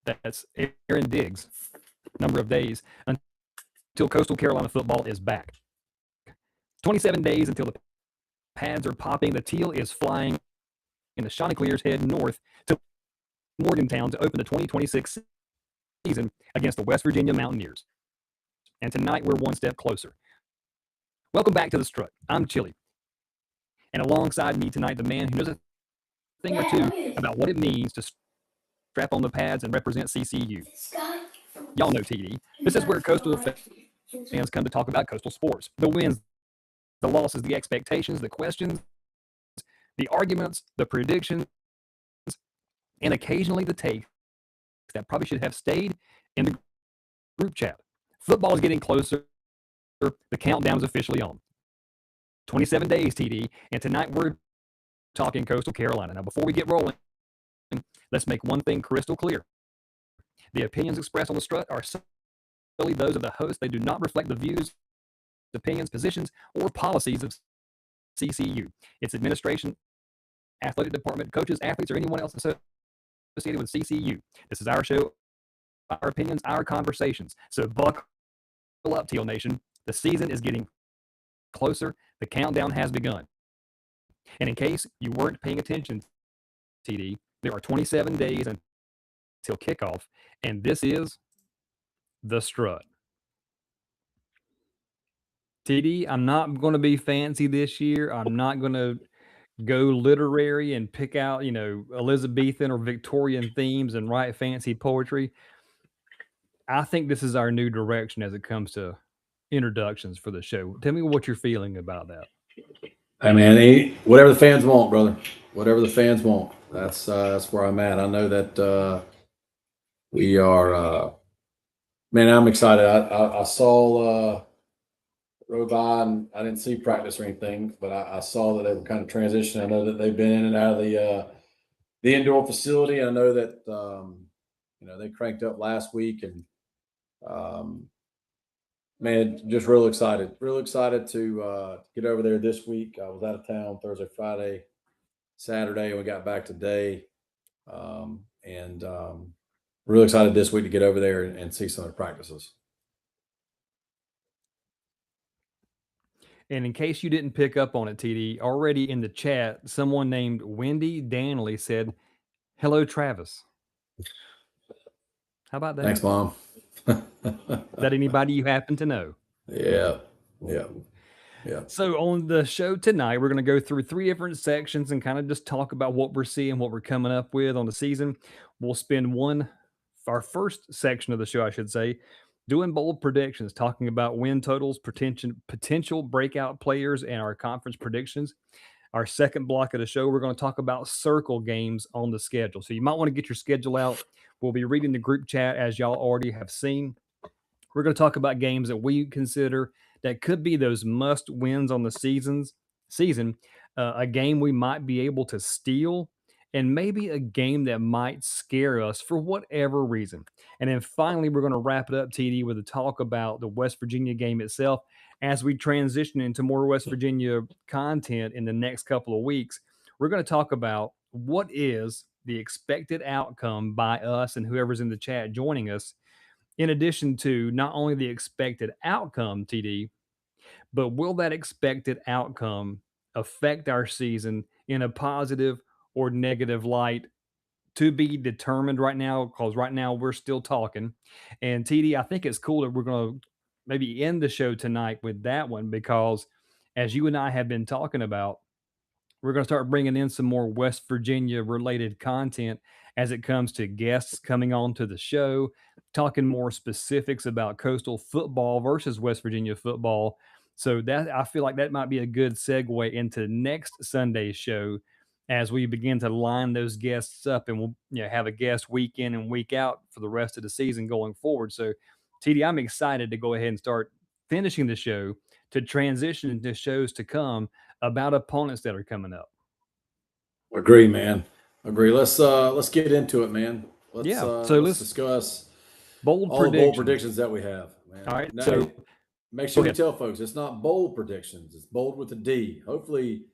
That's Aaron Diggs' number of days until Coastal Carolina football is back. 27 days until the pads are popping. The teal is flying, and the Chanticleers head north to Morgantown to open the 2026 season against the West Virginia Mountaineers. And tonight we're one step closer. Welcome back to the Strut. I'm Chili. And alongside me tonight, the man who knows a thing or two about what it means to strap on the pads and represent CCU. Y'all know TD. This is where Coastal fans come to talk about Coastal sports. The wins, the losses, the expectations, the questions, the arguments, the predictions, and occasionally the takes that probably should have stayed in the group chat. Football is getting closer. The countdown is officially on. 27 days, TD, and tonight we're talking Coastal Carolina. Now, before we get rolling, let's make one thing crystal clear. The opinions expressed on the Strut are solely those of the host. They do not reflect the views, opinions, positions, or policies of CCU, its administration, athletic department, coaches, athletes, or anyone else associated with CCU. This is our show, our opinions, our conversations. So buckle up, Teal Nation. The season is getting closer. The countdown has begun. And in case you weren't paying attention, TD, there are 27 days until kickoff, and this is the Strut. TD, I'm not going to be fancy this year. I'm not going to go literary and pick out, Elizabethan or Victorian themes and write fancy poetry. I think this is our new direction as it comes to introductions for the show. Tell me what you're feeling about that. Hey man, whatever the fans want, brother. Whatever the fans want. That's where I'm at. I know that we are. Man, I'm excited. I saw rode by, and I didn't see practice or anything, but I saw that they were kind of transitioning. I know that they've been in and out of the indoor facility. I know that they cranked up last week, and man, just real excited to get over there this week. I was out of town Thursday, Friday, Saturday, and we got back today. Real excited this week to get over there and see some of the practices. And in case you didn't pick up on it, TD, already in the chat, someone named Wendy Danley said, "Hello, Travis." How about that? Thanks, Mom. Is that anybody you happen to know? Yeah. So on the show tonight, we're going to go through 3 different sections and kind of just talk about what we're seeing, what we're coming up with on the season. We'll spend our first section of the show, I should say, doing bold predictions, talking about win totals, potential breakout players, and our conference predictions. Our second block of the show, we're going to talk about circle games on the schedule. So you might want to get your schedule out. We'll be reading the group chat, as y'all already have seen. We're going to talk about games that we consider that could be those must wins on the season, a game we might be able to steal, and maybe a game that might scare us for whatever reason. And then finally, we're going to wrap it up, TD, with a talk about the West Virginia game itself. As we transition into more West Virginia content in the next couple of weeks, we're going to talk about what is the expected outcome by us and whoever's in the chat joining us, in addition to not only the expected outcome, TD, but will that expected outcome affect our season in a positive or negative light? To be determined right now, because right now we're still talking. And TD, I think it's cool that we're going to maybe end the show tonight with that one, because as you and I have been talking about, we're going to start bringing in some more West Virginia related content as it comes to guests coming on to the show, talking more specifics about Coastal football versus West Virginia football. So that, I feel like that might be a good segue into next Sunday's show as we begin to line those guests up, and we'll have a guest week in and week out for the rest of the season going forward. So TD, I'm excited to go ahead and start finishing the show to transition into shows to come about opponents that are coming up. Agree, man. Agree. Let's get into it, man. Let's discuss bold predictions that we have, man. All right. Now, so make sure we tell folks it's not bold predictions. It's bold with a D. Hopefully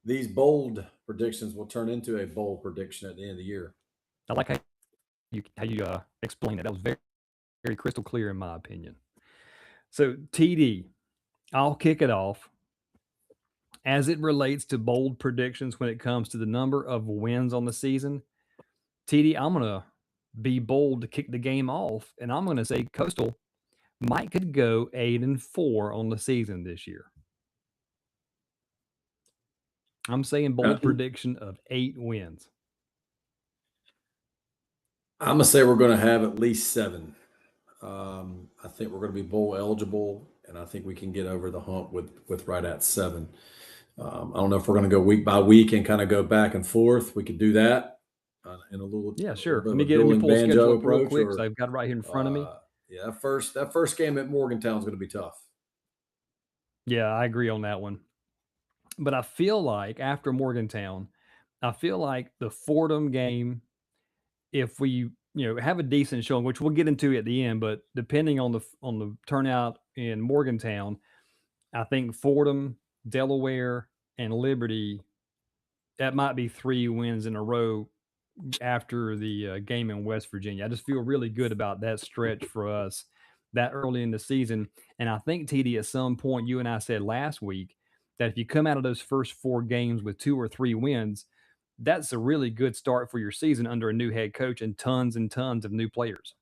these bold predictions will turn into a bold prediction at the end of the year. I like how you explain it. That was very, very crystal clear in my opinion. So TD, I'll kick it off. As it relates to bold predictions when it comes to the number of wins on the season, TD, I'm gonna be bold to kick the game off, and I'm gonna say Coastal might could go 8-4 on the season this year. I'm saying bold prediction of 8 wins. I'm gonna say we're going to have at least 7. I think we're going to be bowl eligible, and I think we can get over the hump with right at 7. I don't know if we're going to go week by week and kind of go back and forth. We could do that in a little sure. Let me pull the schedule up real quick. So I've got it right here in front of me. Yeah, that first game at Morgantown is going to be tough. Yeah, I agree on that one. But I feel like after Morgantown, I feel like the Fordham game, if we have a decent showing, which we'll get into at the end, but depending on the turnout in Morgantown, I think Fordham, Delaware, and Liberty, that might be 3 wins in a row after the game in West Virginia. I just feel really good about that stretch for us that early in the season. And I think, TD, at some point, you and I said last week that if you come out of those first 4 games with 2 or 3 wins, that's a really good start for your season under a new head coach and tons of new players.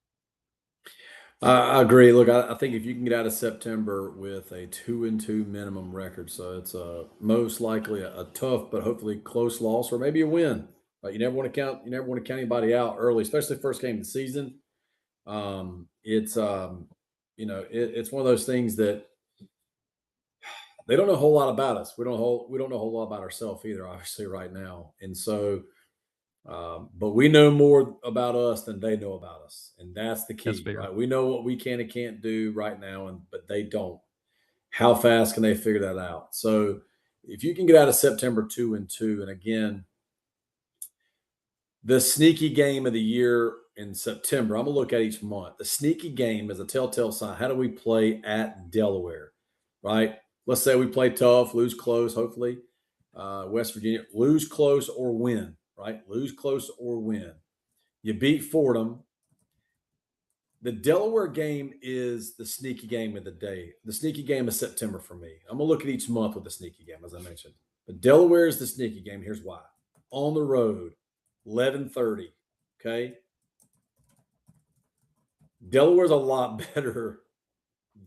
I agree. Look, I think if you can get out of September with a 2-2 minimum record, so it's most likely a tough but hopefully close loss or maybe a win. You never want to count. You never want to count anybody out early, especially first game of the season. It's it's one of those things that they don't know a whole lot about us. We don't know a whole lot about ourselves either, obviously, right now. And so, but we know more about us than they know about us, and that's the key. Right? We know what we can and can't do right now, but they don't. How fast can they figure that out? So, if you can get out of September 2-2, and again, the sneaky game of the year in September, I'm gonna look at each month. The sneaky game is a telltale sign. How do we play at Delaware? Right? Let's say we play tough, lose close, hopefully. West Virginia, lose close or win, right? Lose close or win. You beat Fordham. The Delaware game is the sneaky game of the day. The sneaky game is September for me. I'm going to look at each month with the sneaky game, as I mentioned. But Delaware is the sneaky game. Here's why. On the road, 11:30, okay? Delaware's a lot better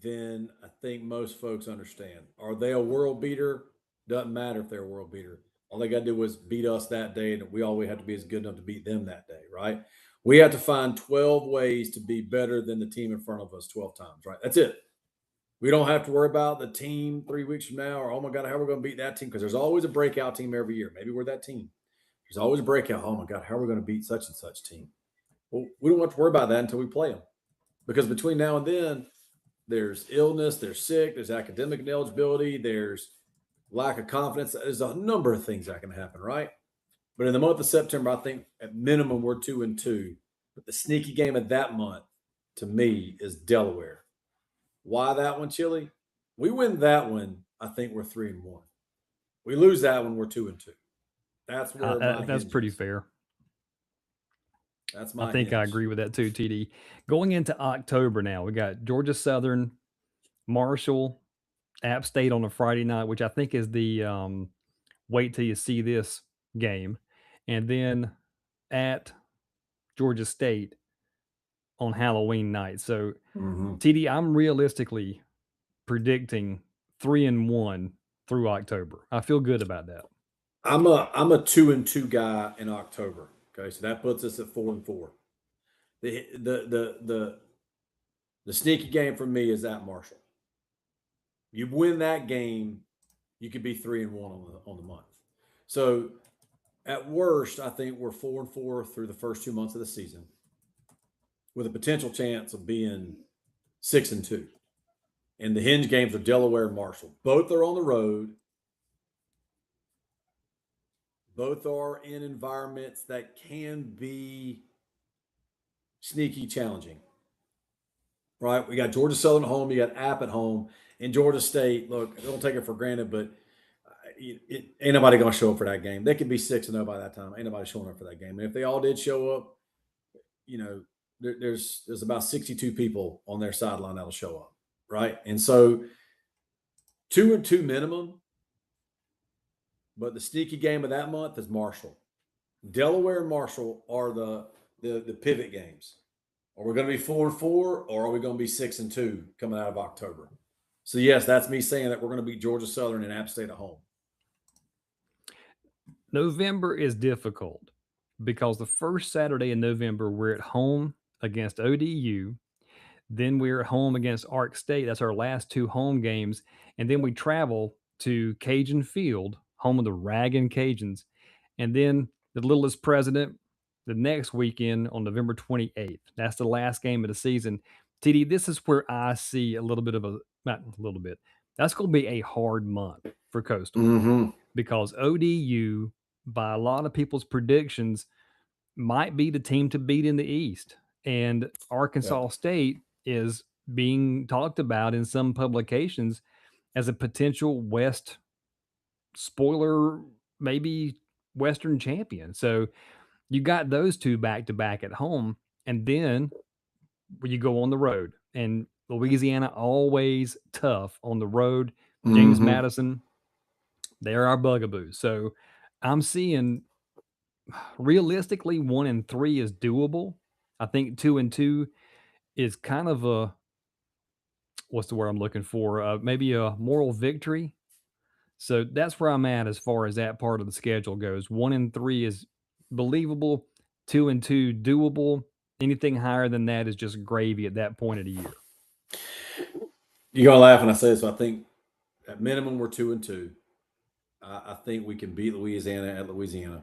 than I think most folks understand. Are they a world beater? Doesn't matter if they're a world beater. All they got to do was beat us that day, and we always have to be as good enough to beat them that day, right? We have to find 12 ways to be better than the team in front of us 12 times, right? That's it. We don't have to worry about the team 3 weeks from now or, oh, my God, how are we going to beat that team? Because there's always a breakout team every year. Maybe we're that team. There's always a breakout. Oh, my God, how are we going to beat such and such team? Well, we don't have to worry about that until we play them. Because between now and then, there's illness, there's sick, there's academic ineligibility, there's lack of confidence. There's a number of things that can happen, right? But in the month of September, I think at minimum we're 2-2. But the sneaky game of that month, to me, is Delaware. Why that one, Chili? We win that one, I think we're 3-1. We lose that one, we're 2-2. That's where that's pretty fair. That's my I think I agree with that too, TD. Going into October now, we got Georgia Southern, Marshall, App State on a Friday night, which I think is the wait till you see this game. And then at Georgia State on Halloween night. So, TD, I'm realistically predicting 3-1 through October. I feel good about that. I'm a 2-2 guy in October. Okay, so that puts us at 4-4. The sneaky game for me is at Marshall. You win that game, you could be 3-1 on the month. So at worst, I think we're 4-4 through the first 2 months of the season, with a potential chance of being 6-2. And the hinge games are Delaware and Marshall. Both are on the road. Both are in environments that can be sneaky challenging, right? We got Georgia Southern at home. You got App at home. And Georgia State, look, don't take it for granted, but ain't nobody going to show up for that game. They could be 6-0 by that time. Ain't nobody showing up for that game. And if they all did show up, there's about 62 people on their sideline that'll show up, right? And so 2-2 minimum, but the sneaky game of that month is Marshall. Delaware and Marshall are the pivot games. Are we going to be 4-4, or are we going to be 6-2 coming out of October? So yes, that's me saying that we're going to beat Georgia Southern and App State at home. November is difficult because the first Saturday in November we're at home against ODU. Then we're at home against Ark State. That's our last 2 home games. And then we travel to Cajun Field, home of the Raggin' Cajuns. And then the Littlest President the next weekend on November 28th. That's the last game of the season. TD, this is where I see a little bit of not a little bit. That's going to be a hard month for Coastal because ODU, by a lot of people's predictions, might be the team to beat in the East. And Arkansas State is being talked about in some publications as a potential West spoiler, maybe Western champion. So you got those 2 back to back at home, and then you go on the road. And Louisiana always tough on the road. James Madison, they're our bugaboos. So I'm seeing realistically 1-3 is doable. I think 2-2 is kind of a, what's the word I'm looking for? Maybe a moral victory. So that's where I'm at as far as that part of the schedule goes. 1-3 is believable. 2-2 doable. Anything higher than that is just gravy at that point of the year. You're gonna laugh when I say this. So I think at minimum we're 2-2. I think we can beat Louisiana at Louisiana.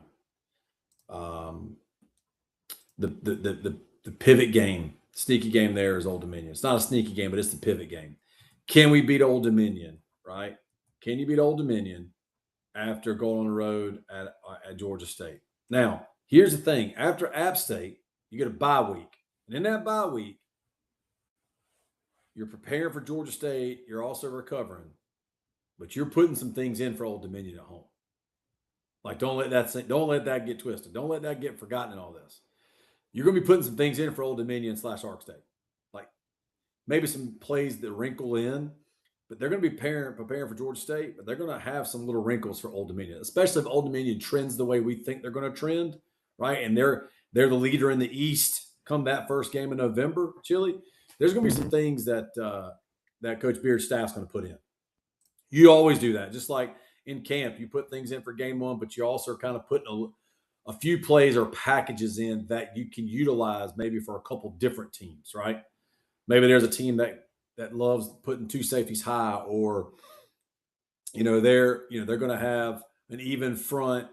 The pivot game, sneaky game there is Old Dominion. It's not a sneaky game, but it's the pivot game. Can we beat Old Dominion? Right? Can you beat Old Dominion after going on the road at Georgia State? Now, here's the thing. After App State, you get a bye week. And in that bye week, you're preparing for Georgia State. You're also recovering. But you're putting some things in for Old Dominion at home. Like, don't let that get twisted. Don't let that get forgotten in all this. You're going to be putting some things in for Old Dominion / Ark State. Like, maybe some plays that wrinkle in. But they're going to be preparing for Georgia State, but they're going to have some little wrinkles for Old Dominion, especially if Old Dominion trends the way we think they're going to trend, right? And they're the leader in the East come that first game in November, Chili. There's going to be some things that Coach Beard's staff's going to put in. You always do that. Just like in camp, you put things in for game 1, but you also are kind of putting a few plays or packages in that you can utilize maybe for a couple different teams, right? Maybe there's a team that loves putting 2 safeties high, or they're going to have an even front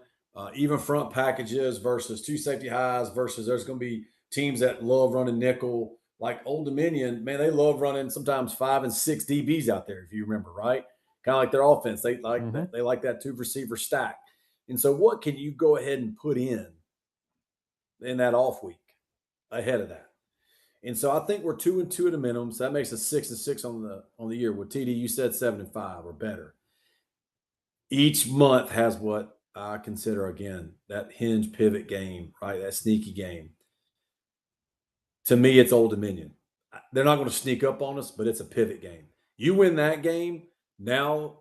packages versus 2 safety highs versus there's going to be teams that love running nickel. Like Old Dominion, man, they love running sometimes 5 and 6 DBs out there, if you remember, right? Kind of like their offense. They like that. They like that 2 receiver stack. And so what can you go ahead and put in that off week ahead of that? And so I think we're 2-2 at a minimum. So that makes us 6-6 on the year. With TD, you said 7-5 or better. Each month has what I consider, again, that hinge pivot game, right? That sneaky game. To me, it's Old Dominion. They're not going to sneak up on us, but it's a pivot game. You win that game, now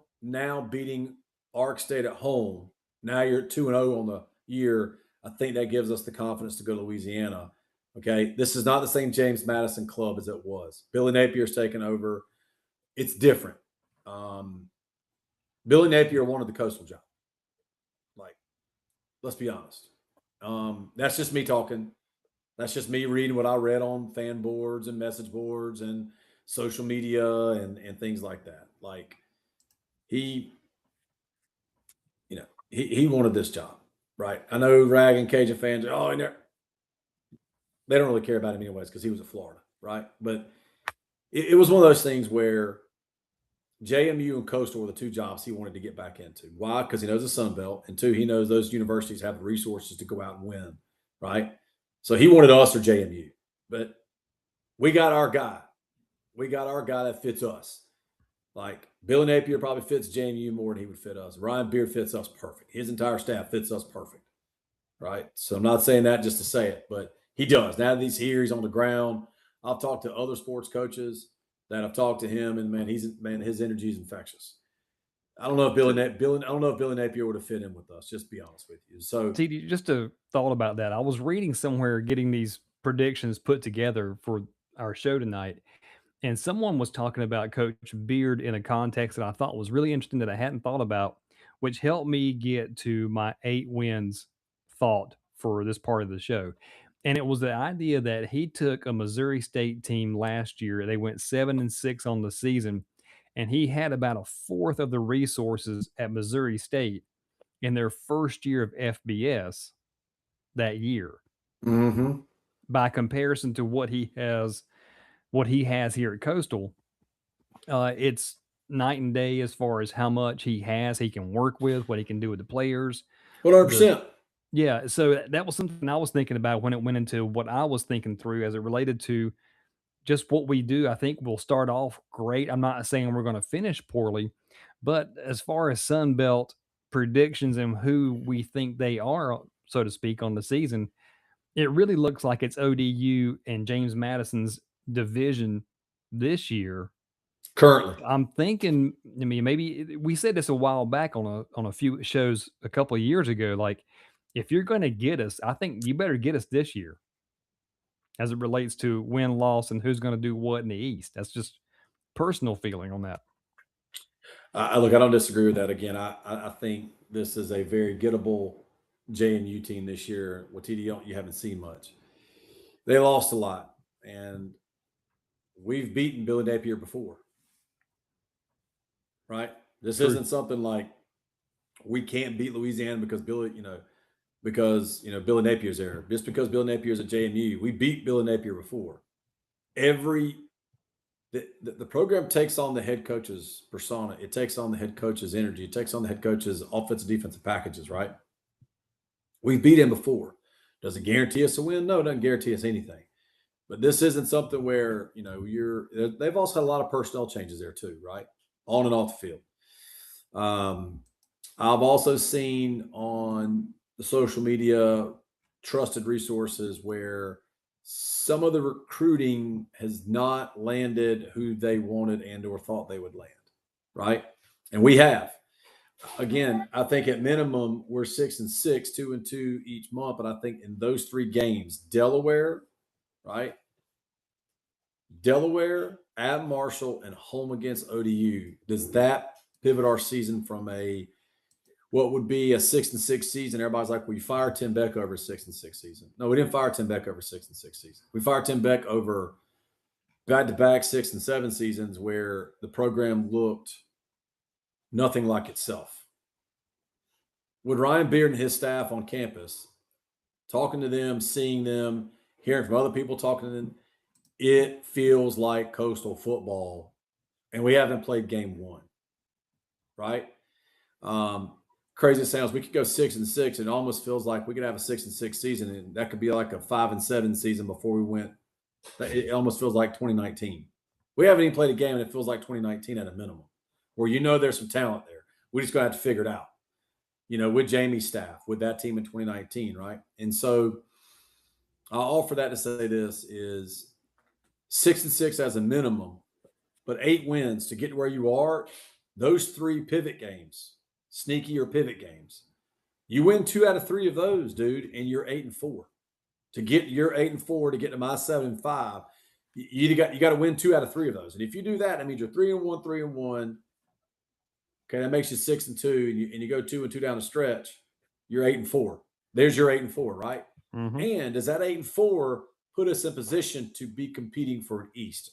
beating Ark State at home. Now you're 2-0 on the year. I think that gives us the confidence to go to Louisiana. Okay, this is not the same James Madison club as it was. Billy Napier's taken over. It's different. Billy Napier wanted the Coastal job. Like, let's be honest. That's just me talking. That's just me reading what I read on fan boards and message boards and social media and things like that. Like, he wanted this job, right? I know Raggin' Cajun fans are, they don't really care about him anyways because he was at Florida, right? But it was one of those things where JMU and Coastal were the 2 jobs he wanted to get back into. Why? Because he knows the Sun Belt, and 2, he knows those universities have the resources to go out and win, right? So he wanted us or JMU, but we got our guy. We got our guy that fits us. Like, Billy Napier probably fits JMU more than he would fit us. Ryan Beard fits us perfect. His entire staff fits us perfect, right? So I'm not saying that just to say it, but He does. Now that he's here, he's on the ground. I've talked to other sports coaches that have talked to him, and his energy is infectious. I don't know if Billy Napier would have fit in with us. Just to be honest with you. So, TD, just a thought about that. I was reading somewhere getting these predictions put together for our show tonight, and someone was talking about Coach Beard in a context that I thought was really interesting that I hadn't thought about, which helped me get to my 8 wins thought for this part of the show. And it was the idea that he took a Missouri State team last year. They went 7-6 on the season, and he had about a fourth of the resources at Missouri State in their first year of FBS that year. mm-hmm. By comparison to what he has here at Coastal, it's night and day as far as how much he can work with, what he can do with the players. 100%. Yeah, so that was something I was thinking about when it went into what I was thinking through as it related to just what we do. I think we'll start off great. I'm not saying we're going to finish poorly, but as far as Sun Belt predictions and who we think they are, so to speak, on the season, it really looks like it's ODU and James Madison's division this year. Currently, I'm thinking, I mean, maybe we said this a while back on a few shows a couple of years ago. Like, if you're going to get us, I think you better get us this year, as it relates to win loss and who's going to do what in the East. That's just personal feeling on that. I don't disagree with that. Again, I think this is a very gettable JMU team this year. With TD, you haven't seen much. They lost a lot, and we've beaten Billy Napier before, right? This isn't something like we can't beat Louisiana because Billy Napier's there. Just because Billy Napier's at JMU, we beat Billy Napier before. The program takes on the head coach's persona. It takes on the head coach's energy. It takes on the head coach's offensive, defensive packages, right? We beat him before. Does it guarantee us a win? No, it doesn't guarantee us anything. But this isn't something where, they've also had a lot of personnel changes there too, right? On and off the field. I've also seen on the social media trusted resources where some of the recruiting has not landed who they wanted and or thought they would land, right? And we have. Again, I think at minimum we're 6-6, 2-2 each month. But I think in those 3 games, Delaware, right? Delaware, at Marshall, and home against ODU, does that pivot our season from what would be a 6-6 season? Everybody's like, we fired Tim Beck over a 6-6 season. No, we didn't fire Tim Beck over 6-6 season. We fired Tim Beck over back-to-back 6-7 seasons where the program looked nothing like itself. With Ryan Beard and his staff on campus, talking to them, seeing them, hearing from other people talking to them, it feels like Coastal football, and we haven't played game 1, right? Crazy as it sounds, we could go 6-6. It almost feels like we could have a 6-6 season, and that could be like a 5-7 season before we went. It almost feels like 2019. We haven't even played a game, and it feels like 2019 at a minimum, where there's some talent there. We just gotta have to figure it out, with Jamie's staff, with that team in 2019, right? And so I'll offer that to say this is 6-6 as a minimum, but 8 wins to get to where you are. Those 3 pivot games, sneaky or pivot games, you win 2 out of 3 of those, dude, and you're 8-4. To get your 8-4 to get to my 7-5, you got to win 2 out of 3 of those. And if you do that means you're 3-1, 3-1. Okay, that makes you 6-2, and you go 2-2 down the stretch. You're 8-4. There's your 8-4, right? Mm-hmm. And does that 8-4 put us in position to be competing for an East?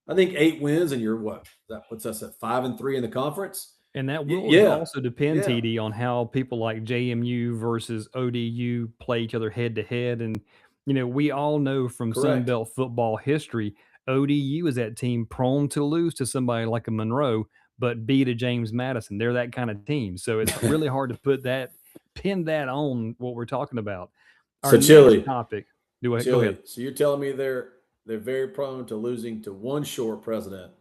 I think 8 wins, and you're what? That puts us at 5-3 in the conference. And that will also depend, TD, on how people like JMU versus ODU play each other head to head. And, we all know from Sun Belt football history, ODU is that team prone to lose to somebody like a Monroe, but beat a James Madison. They're that kind of team. So it's really hard to pin that on what we're talking about. Our next topic. Go ahead. So you're telling me they're very prone to losing to one short president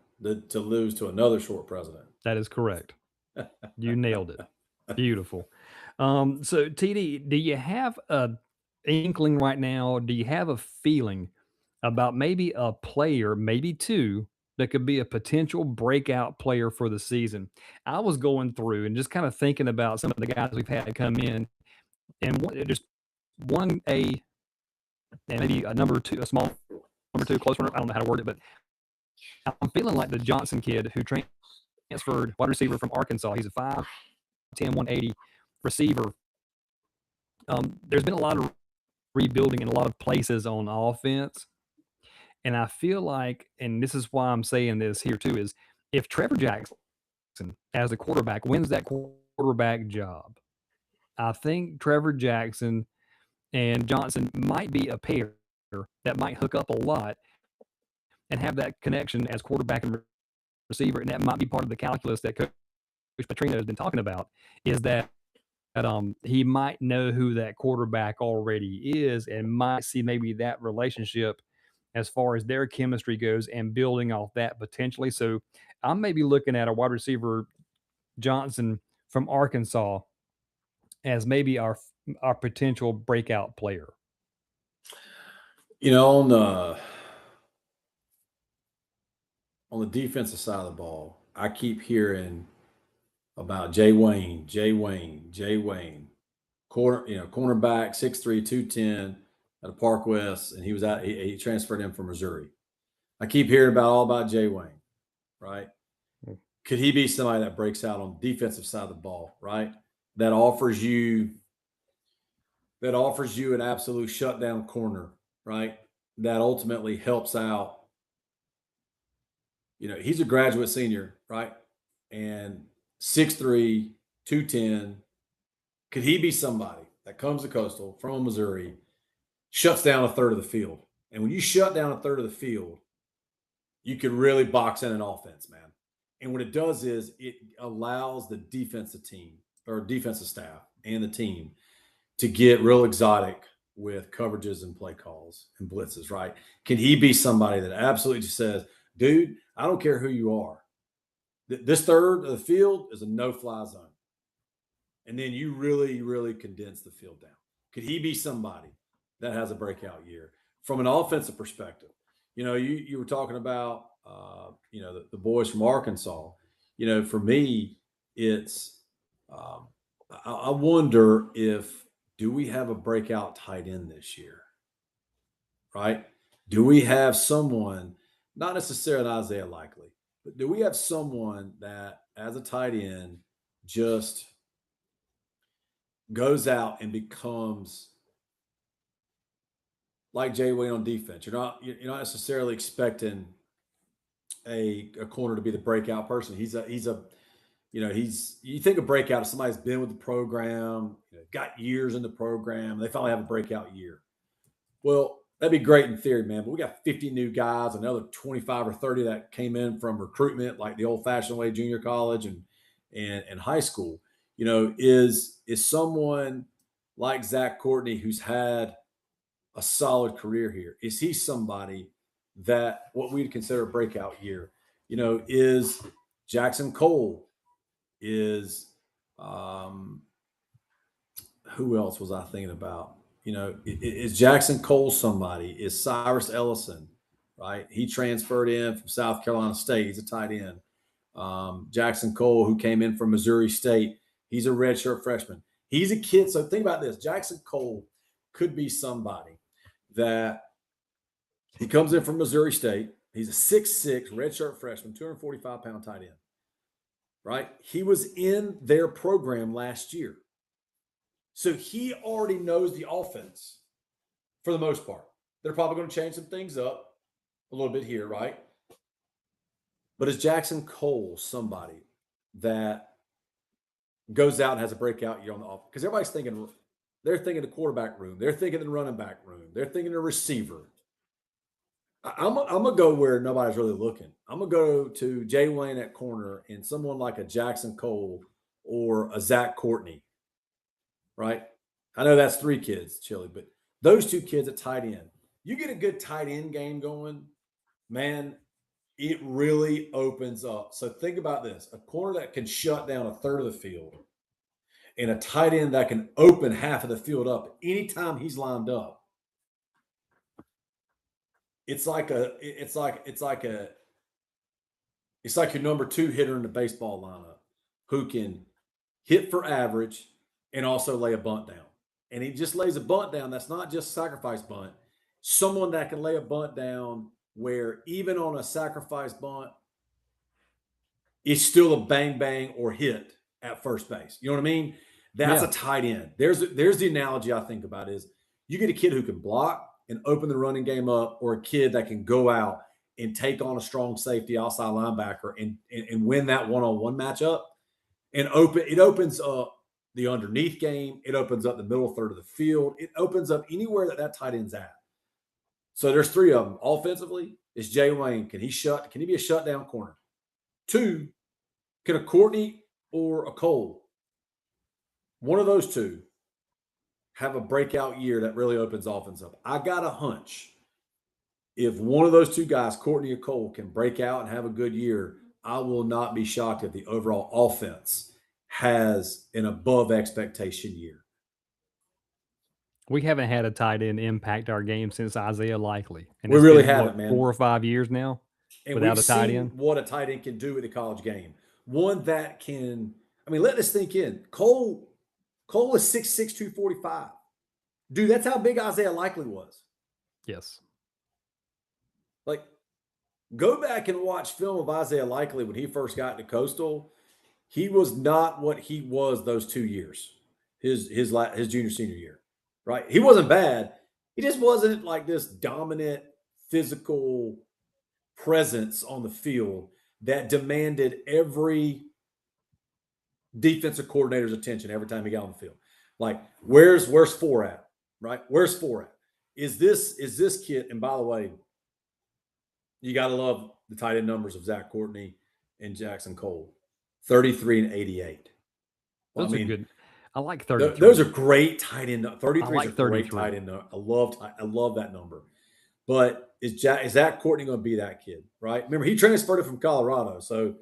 to lose to another short president. That is correct. You nailed it. Beautiful. So TD, do you have inkling right now? Do you have a feeling about maybe a player, maybe two, that could be a potential breakout player for the season? I was going through and just kind of thinking about some of the guys we've had come in, and just one A and maybe a number two, a small number two, close runner. I don't know how to word it, but I'm feeling like the Johnson kid who transferred wide receiver from Arkansas. He's a 5'10", 180 receiver. There's been a lot of rebuilding in a lot of places on offense. And I feel like, and this is why I'm saying this here too, is if Trevor Jackson as the quarterback wins that quarterback job, I think Trevor Jackson and Johnson might be a pair that might hook up a lot and have that connection as quarterback and receiver. And that might be part of the calculus that Coach Petrino has been talking about, is that he might know who that quarterback already is and might see maybe that relationship as far as their chemistry goes and building off that potentially. So I'm maybe looking at a wide receiver Johnson from Arkansas as maybe our potential breakout player. You know, on the defensive side of the ball, I keep hearing about Jay Wayne, cornerback, 6'3", 210 at a Park West, and he transferred in from Missouri. I keep hearing all about Jay Wayne, right? Could he be somebody that breaks out on the defensive side of the ball, right? That offers you an absolute shutdown corner, right? That ultimately helps out. You know, he's a graduate senior, right? And 6'3", 210. Could he be somebody that comes to Coastal from Missouri, shuts down a third of the field? And when you shut down a third of the field, you can really box in an offense, man. And what it does is it allows the defensive team or defensive staff and the team to get real exotic with coverages and play calls and blitzes, right? Can he be somebody that absolutely just says, dude, I don't care who you are. This third of the field is a no-fly zone. And then you really, really condense the field down. Could he be somebody that has a breakout year? From an offensive perspective, you know, you were talking about, the boys from Arkansas. You know, for me, it's I wonder do we have a breakout tight end this year, right? Do we have someone, not necessarily Isaiah Likely, but do we have someone that, as a tight end, just goes out and becomes like Jay Wayne on defense? You're not necessarily expecting a corner to be the breakout person. You think of breakout if somebody's been with the program, got years in the program, they finally have a breakout year. Well, that'd be great in theory, man. But we got 50 new guys, another 25 or 30 that came in from recruitment, like the old-fashioned way, junior college and high school. You know, is someone like Zach Courtney, who's had a solid career here, is he somebody that what we'd consider a breakout year? You know, is Jackson Cole, is who else was I thinking about? You know, is Jackson Cole somebody? Is Cyrus Ellison, right? He transferred in from South Carolina State. He's a tight end. Jackson Cole, who came in from Missouri State, he's a redshirt freshman. He's a kid. So think about this. Jackson Cole could be somebody that he comes in from Missouri State. He's a 6'6", redshirt freshman, 245-pound tight end, right? He was in their program last year. So he already knows the offense for the most part. They're probably going to change some things up a little bit here, right? But is Jackson Cole somebody that goes out and has a breakout year on the offense? Because everybody's thinking, they're thinking the quarterback room. They're thinking the running back room. They're thinking the receiver. I'm going to go where nobody's really looking. I'm going to go to Jay Wayne at corner and someone like a Jackson Cole or a Zach Courtney, right? I know that's 3 kids, Chili, but those 2 kids at tight end. You get a good tight end game going, man, it really opens up. So think about this. A corner that can shut down a third of the field and a tight end that can open half of the field up anytime he's lined up. It's like your number 2 hitter in the baseball lineup who can hit for average and also lay a bunt down. And he just lays a bunt down. That's not just sacrifice bunt. Someone that can lay a bunt down where even on a sacrifice bunt, it's still a bang bang or hit at first base. You know what I mean? That's a tight end. There's the analogy I think about is you get a kid who can block and open the running game up, or a kid that can go out and take on a strong safety outside linebacker and win that one-on-one matchup. And it opens up the underneath game. It opens up the middle third of the field. It opens up anywhere that tight end's at. So there's 3 of them. Offensively, it's Jay Wayne. Can he be a shutdown corner? 2, can a Courtney or a Cole, one of those 2, have a breakout year that really opens offense up? I got a hunch. If one of those 2 guys, Courtney or Cole, can break out and have a good year, I will not be shocked if the overall offense has an above expectation year. We haven't had a tight end impact our game since Isaiah Likely. And we really haven't, man. 4 or 5 years now without a tight end. What a tight end can do in the college game. One that can, let this sink in. Cole is 6'6", 245. Dude, that's how big Isaiah Likely was. Yes. Like, go back and watch film of Isaiah Likely when he first got to Coastal. He was not what he was those 2 years, his junior, senior year, right? He wasn't bad. He just wasn't like this dominant physical presence on the field that demanded every defensive coordinator's attention every time he got on the field. Like, where's 4 at, right? Where's 4 at? Is this kid, and by the way, you got to love the tight end numbers of Zach Courtney and Jackson Cole, 33 and 88. Those are good. I like 33. Those are great tight end. 33 like is a great tight end. I love that number. But is Zach Courtney going to be that kid, right? Remember, he transferred it from Colorado, so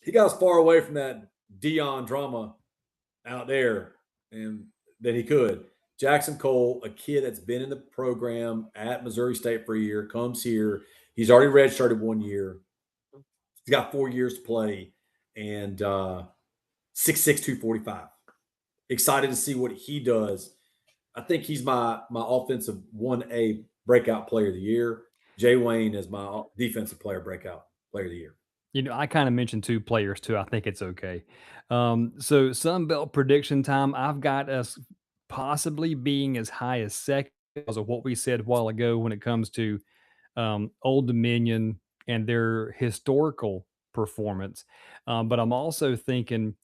he got as far away from that Dion drama out there and that he could. Jackson Cole, a kid that's been in the program at Missouri State for a year, comes here. He's already redshirted 1 year. He's got 4 years to play, and 6'6", 245. Excited to see what he does. I think he's my offensive 1A breakout player of the year. Jay Wayne is my defensive breakout player of the year. I kind of mentioned 2 players too. I think it's okay. So Sun Belt prediction time. I've got us possibly being as high as second because of what we said a while ago when it comes to Old Dominion and their historical performance. But I'm also thinking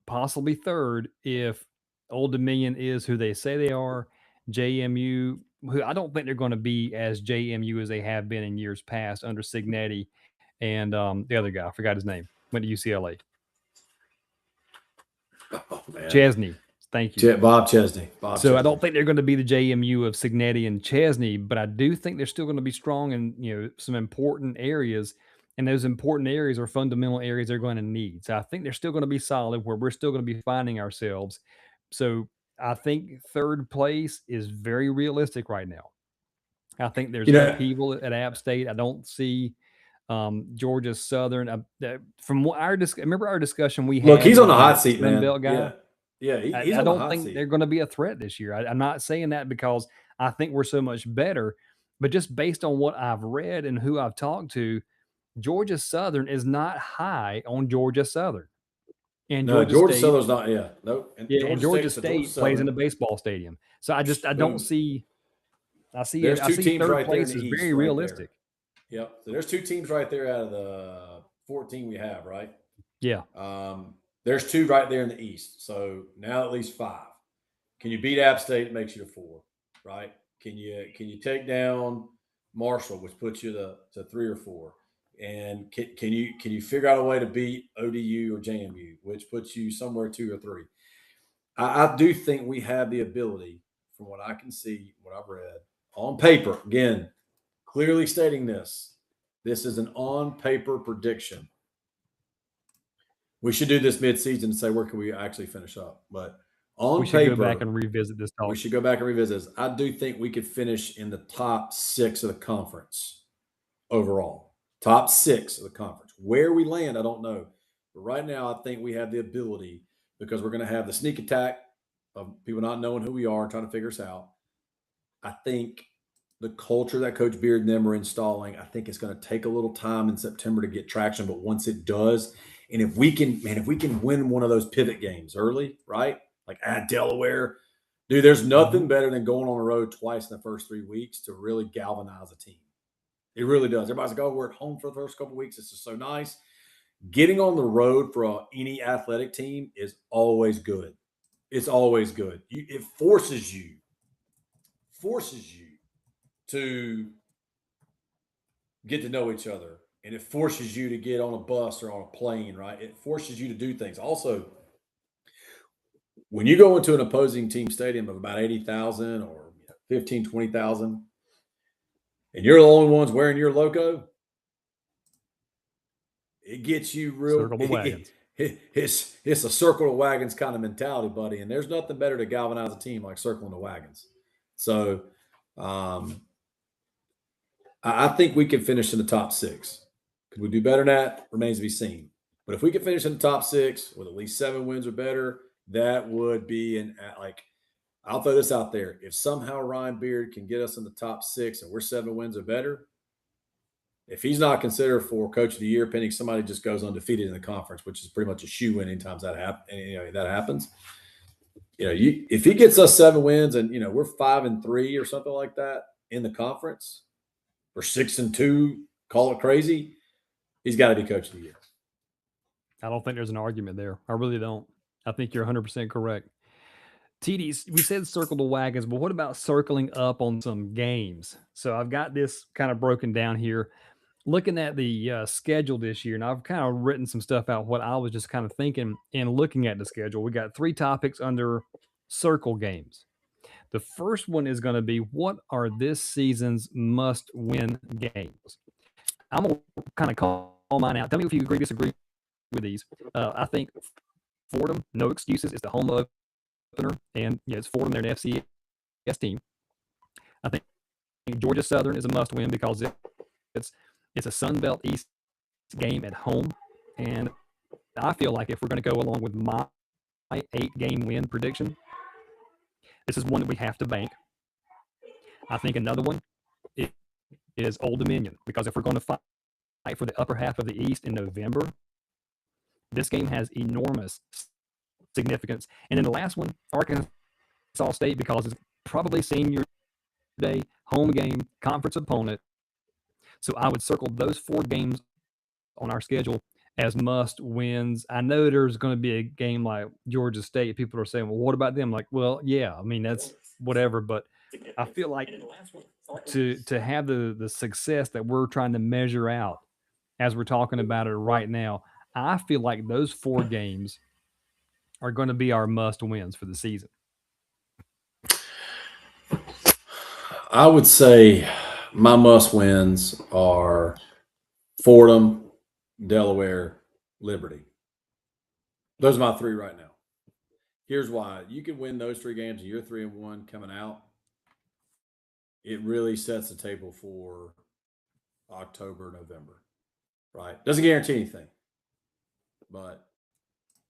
possibly third if Old Dominion is who they say they are. JMU, who I don't think they're going to be as JMU as they have been in years past under Cignetti and the other guy, I forgot his name, went to UCLA. Oh, man. Chesney. Thank you. Bob Chesney. I don't think they're going to be the JMU of Cignetti and Chesney, but I do think they're still going to be strong in some important areas. And those important areas are fundamental areas they're going to need. So I think they're still going to be solid where we're still going to be finding ourselves. So I think third place is very realistic right now. I think there's upheaval at App State. I don't see Georgia Southern. From what remember our discussion we had. Look, he's on the hot seat, man. Belt guy. Yeah, he's I don't think they're going to be a threat this year. I'm not saying that because I think we're so much better, but just based on what I've read and who I've talked to, Georgia Southern is not high on Georgia Southern. And Georgia Southern's not. Yeah, nope. And Georgia State plays in the baseball stadium. So I don't see. I see two teams third right place there in the is very East, realistic. Right. Yep. So there's 2 teams right there out of the 14 we have, right? Yeah. There's 2 right there in the East. So now at least 5. Can you beat App State? It makes you a 4, right? Can you take down Marshall, which puts you to 3 or 4? And can you figure out a way to beat ODU or JMU, which puts you somewhere 2 or 3? I do think we have the ability, from what I can see, what I've read on paper. Again, clearly stating this is an on paper prediction. We should do this mid-season and say where can we actually finish up. But on We should paper, go back and revisit this talk. we should go back and revisit this. I do think we could finish in the top 6 of the conference overall. Top 6 of the conference. Where we land, I don't know. But right now, I think we have the ability, because we're going to have the sneak attack of people not knowing who we are and trying to figure us out. I think the culture that Coach Beard and them are installing, I think it's going to take a little time in September to get traction. But once it does, and if we can win one of those pivot games early, right? Like at Delaware, dude, there's nothing better than going on the road twice in the first 3 weeks to really galvanize a team. It really does. Everybody's like, oh, we're at home for the first couple of weeks. It's just so nice. Getting on the road for any athletic team is always good. It's always good. It forces you to get to know each other, and it forces you to get on a bus or on a plane, right? It forces you to do things. Also, when you go into an opposing team stadium of about 80,000 or 15, 20,000, and you're the only ones wearing your logo, it gets you real. Circle the wagons. It's a circle of wagons kind of mentality, buddy. And there's nothing better to galvanize a team like circling the wagons. So I think we can finish in the top 6. Could we do better than that? Remains to be seen. But if we can finish in the top 6 with at least 7 wins or better, that would be I'll throw this out there. If somehow Ryan Beard can get us in the top 6 and we're 7 wins or better, if he's not considered for Coach of the Year, pending somebody just goes undefeated in the conference, which is pretty much a shoe-in anytime that happens. If he gets us 7 wins and we're 5-3 or something like that in the conference, or 6-2, call it crazy, he's got to be Coach of the Year. I don't think there's an argument there. I really don't. I think you're 100% correct. TD, we said circle the wagons, but what about circling up on some games? So I've got this kind of broken down here. Looking at the schedule this year, and I've kind of written some stuff out, what I was just kind of thinking and looking at the schedule. We got 3 topics under circle games. The first one is going to be, what are this season's must-win games? I'm going to kind of call mine out. Tell me if you agree or disagree with these. I think Fordham, no excuses, is the home opener, and it's Fordham, they're an FCS team. I think Georgia Southern is a must-win because it's a Sun Belt East game at home, and I feel like if we're going to go along with my 8-game win prediction, this is one that we have to bank. I think another one is Old Dominion, because if we're going to fight for the upper half of the East in November, this game has enormous significance. And then the last one, Arkansas State, because it's probably senior day, home game, conference opponent. So I would circle those 4 games on our schedule as must wins. I know there's going to be a game like Georgia State. People are saying, well, what about them? Like, well, yeah, I mean, that's whatever. But I feel like to have the success that we're trying to measure out as we're talking about it right now, I feel like those 4 games are going to be our must wins for the season. I would say my must wins are Fordham, Delaware, Liberty. Those are my 3 right now. Here's why. You can win those 3 games and you're 3-1 coming out. It really sets the table for October, November, right? Doesn't guarantee anything. But,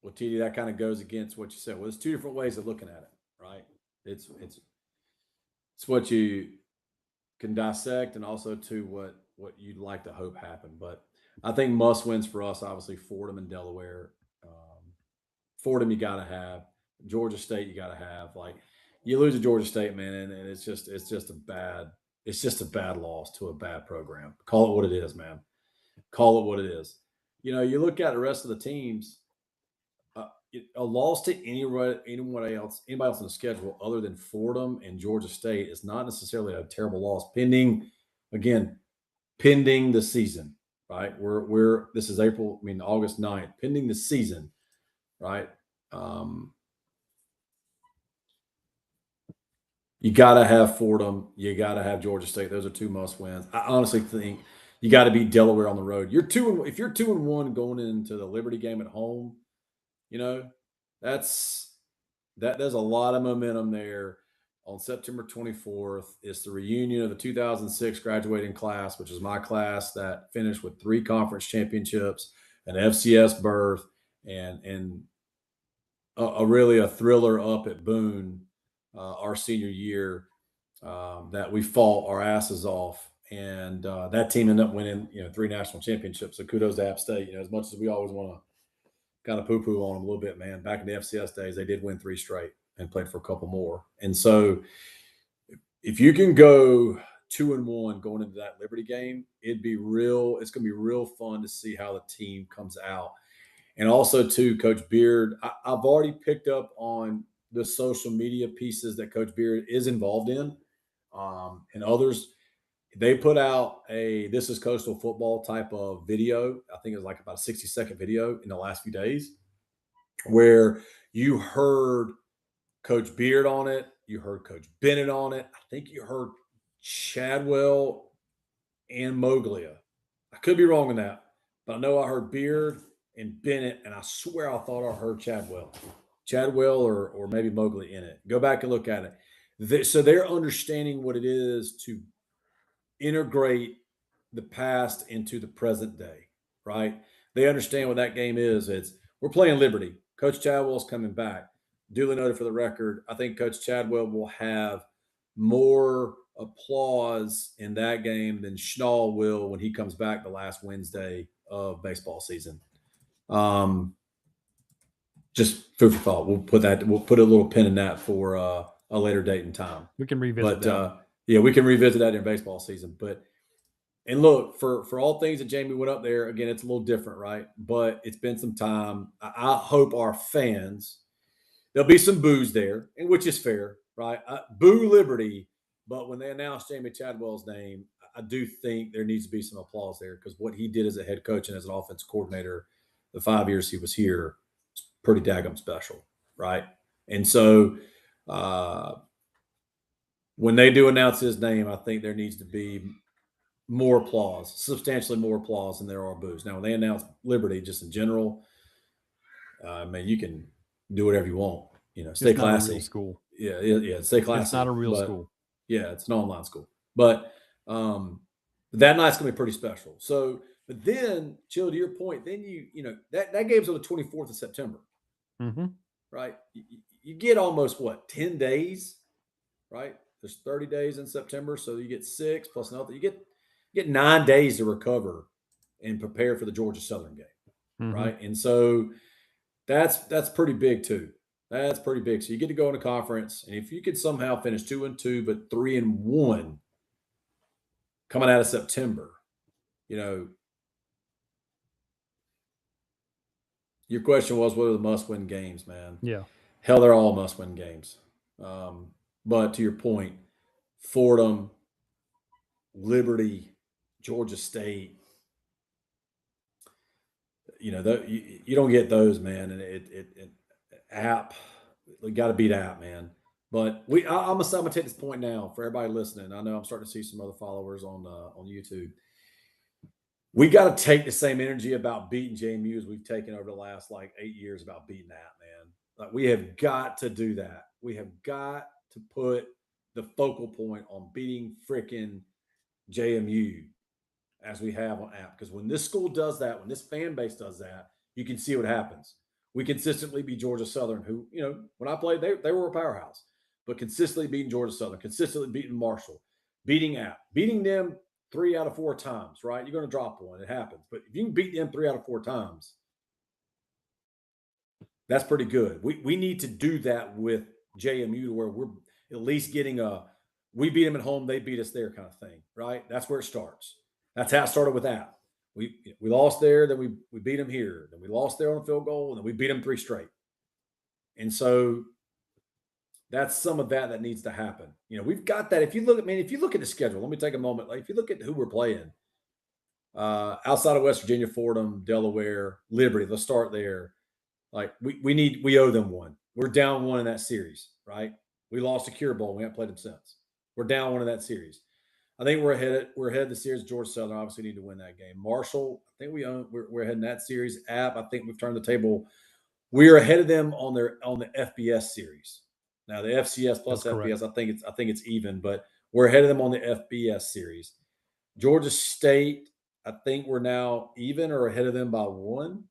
well, TD, that kind of goes against what you said. Well, there's 2 different ways of looking at it, right? It's what you can dissect, and also to what you'd like to hope happen. But I think must wins for us, obviously, Fordham and Delaware. Fordham you got to have. Georgia State you got to have. Like, you lose to Georgia State, man, and it's just a bad loss to a bad program. Call it what it is, man. Call it what it is. You look at the rest of the teams. A loss to anybody else on the schedule other than Fordham and Georgia State is not necessarily a terrible loss, pending the season, right? This is August 9th, pending the season, right? You got to have Fordham. You got to have Georgia State. Those are 2 must wins. I honestly think you got to beat Delaware on the road. If you're 2-1 going into the Liberty game at home, There's a lot of momentum there. On September 24th, it's the reunion of the 2006 graduating class, which is my class that finished with 3 conference championships, an FCS berth, and really a thriller up at Boone our senior year that we fought our asses off. And that team ended up winning, 3 national championships. So kudos to App State. As much as we always want to kind of poo-poo on them a little bit, man. Back in the FCS days, they did win 3 straight and played for a couple more. And so if you can go 2-1 going into that Liberty game, it's going to be real fun to see how the team comes out. And also, too, Coach Beard, I've already picked up on the social media pieces that Coach Beard is involved in, and others. They put out a "This is Coastal Football" type of video. I think it was like about a 60-second video in the last few days, where you heard Coach Beard on it, you heard Coach Bennett on it. I think you heard Chadwell and Moglia. I could be wrong on that, but I know I heard Beard and Bennett, and I swear I thought I heard Chadwell or maybe Mowgli in it. Go back and look at it. So they're understanding what it is to integrate the past into the present day, right? They understand what that game is. We're playing Liberty. Coach Chadwell's coming back. Duly noted for the record, I think Coach Chadwell will have more applause in that game than Schnall will when he comes back the last Wednesday of baseball season. Just food for thought. We'll put a little pin in that for a later date and time. We can revisit that. We can revisit that in baseball season. And look, for all things that Jamie went up there, again, it's a little different, right? But it's been some time. I hope our fans, there'll be some boos there, and which is fair, right? Boo Liberty, but when they announced Jamie Chadwell's name, I do think there needs to be some applause there because what he did as a head coach and as an offense coordinator, the 5 years he was here, is pretty daggum special, right? And so when they do announce his name, I think there needs to be more applause, substantially more applause than there are boos. Now, when they announce Liberty, just in general, you can do whatever you want. Stay it's classy. Not a real school. Yeah, stay classy. It's not a real school. Yeah, it's an online school. But that night's gonna be pretty special. So, but then, Chill, to your point, then that game's on the 24th of September, right? You get almost 10 days, right? There's 30 days in September, so you get 6 plus another. You get 9 days to recover and prepare for the Georgia Southern game, right? And so that's pretty big too. That's pretty big. So you get to go in a conference, and if you could somehow finish 2-2, but 3-1 coming out of September, your question was, what are the must-win games, man? Yeah. Hell, they're all must-win games. But to your point, Fordham, Liberty, Georgia State, you don't get those, man. And App, we got to beat App, man. But I'm gonna take this point now for everybody listening. I know I'm starting to see some other followers on YouTube. We got to take the same energy about beating JMU as we've taken over the last 8 years about beating App, man. We have got to do that. We have got to put the focal point on beating freaking JMU as we have on App. Because when this school does that, when this fan base does that, you can see what happens. We consistently beat Georgia Southern, who, when I played, they were a powerhouse. But consistently beating Georgia Southern, consistently beating Marshall, beating App, beating them 3 out of 4 times, right? You're going to drop one. It happens. But if you can beat them 3 out of 4 times, that's pretty good. We need to do that with JMU to where we're at least getting we beat them at home, they beat us there kind of thing, right? That's where it starts. That's how it started with App. We lost there, then we beat them here. Then we lost there on a field goal, and then we beat them 3 straight. And so that's some of that needs to happen. We've got that. If you look at the schedule, let me take a moment. If you look at who we're playing, outside of West Virginia, Fordham, Delaware, Liberty, let's start there. We owe them one. We're down 1 in that series, right? We lost to Cure Bowl. We haven't played them since. We're down 1 in that series. I think we're ahead of the series. Georgia Southern obviously need to win that game. Marshall, I think we're ahead in that series. App, I think we've turned the table we're ahead of them on the FBS series. Now the FCS plus That's FBS, correct. I think it's even, but we're ahead of them on the FBS series. Georgia State, I think we're now even or ahead of them by 1.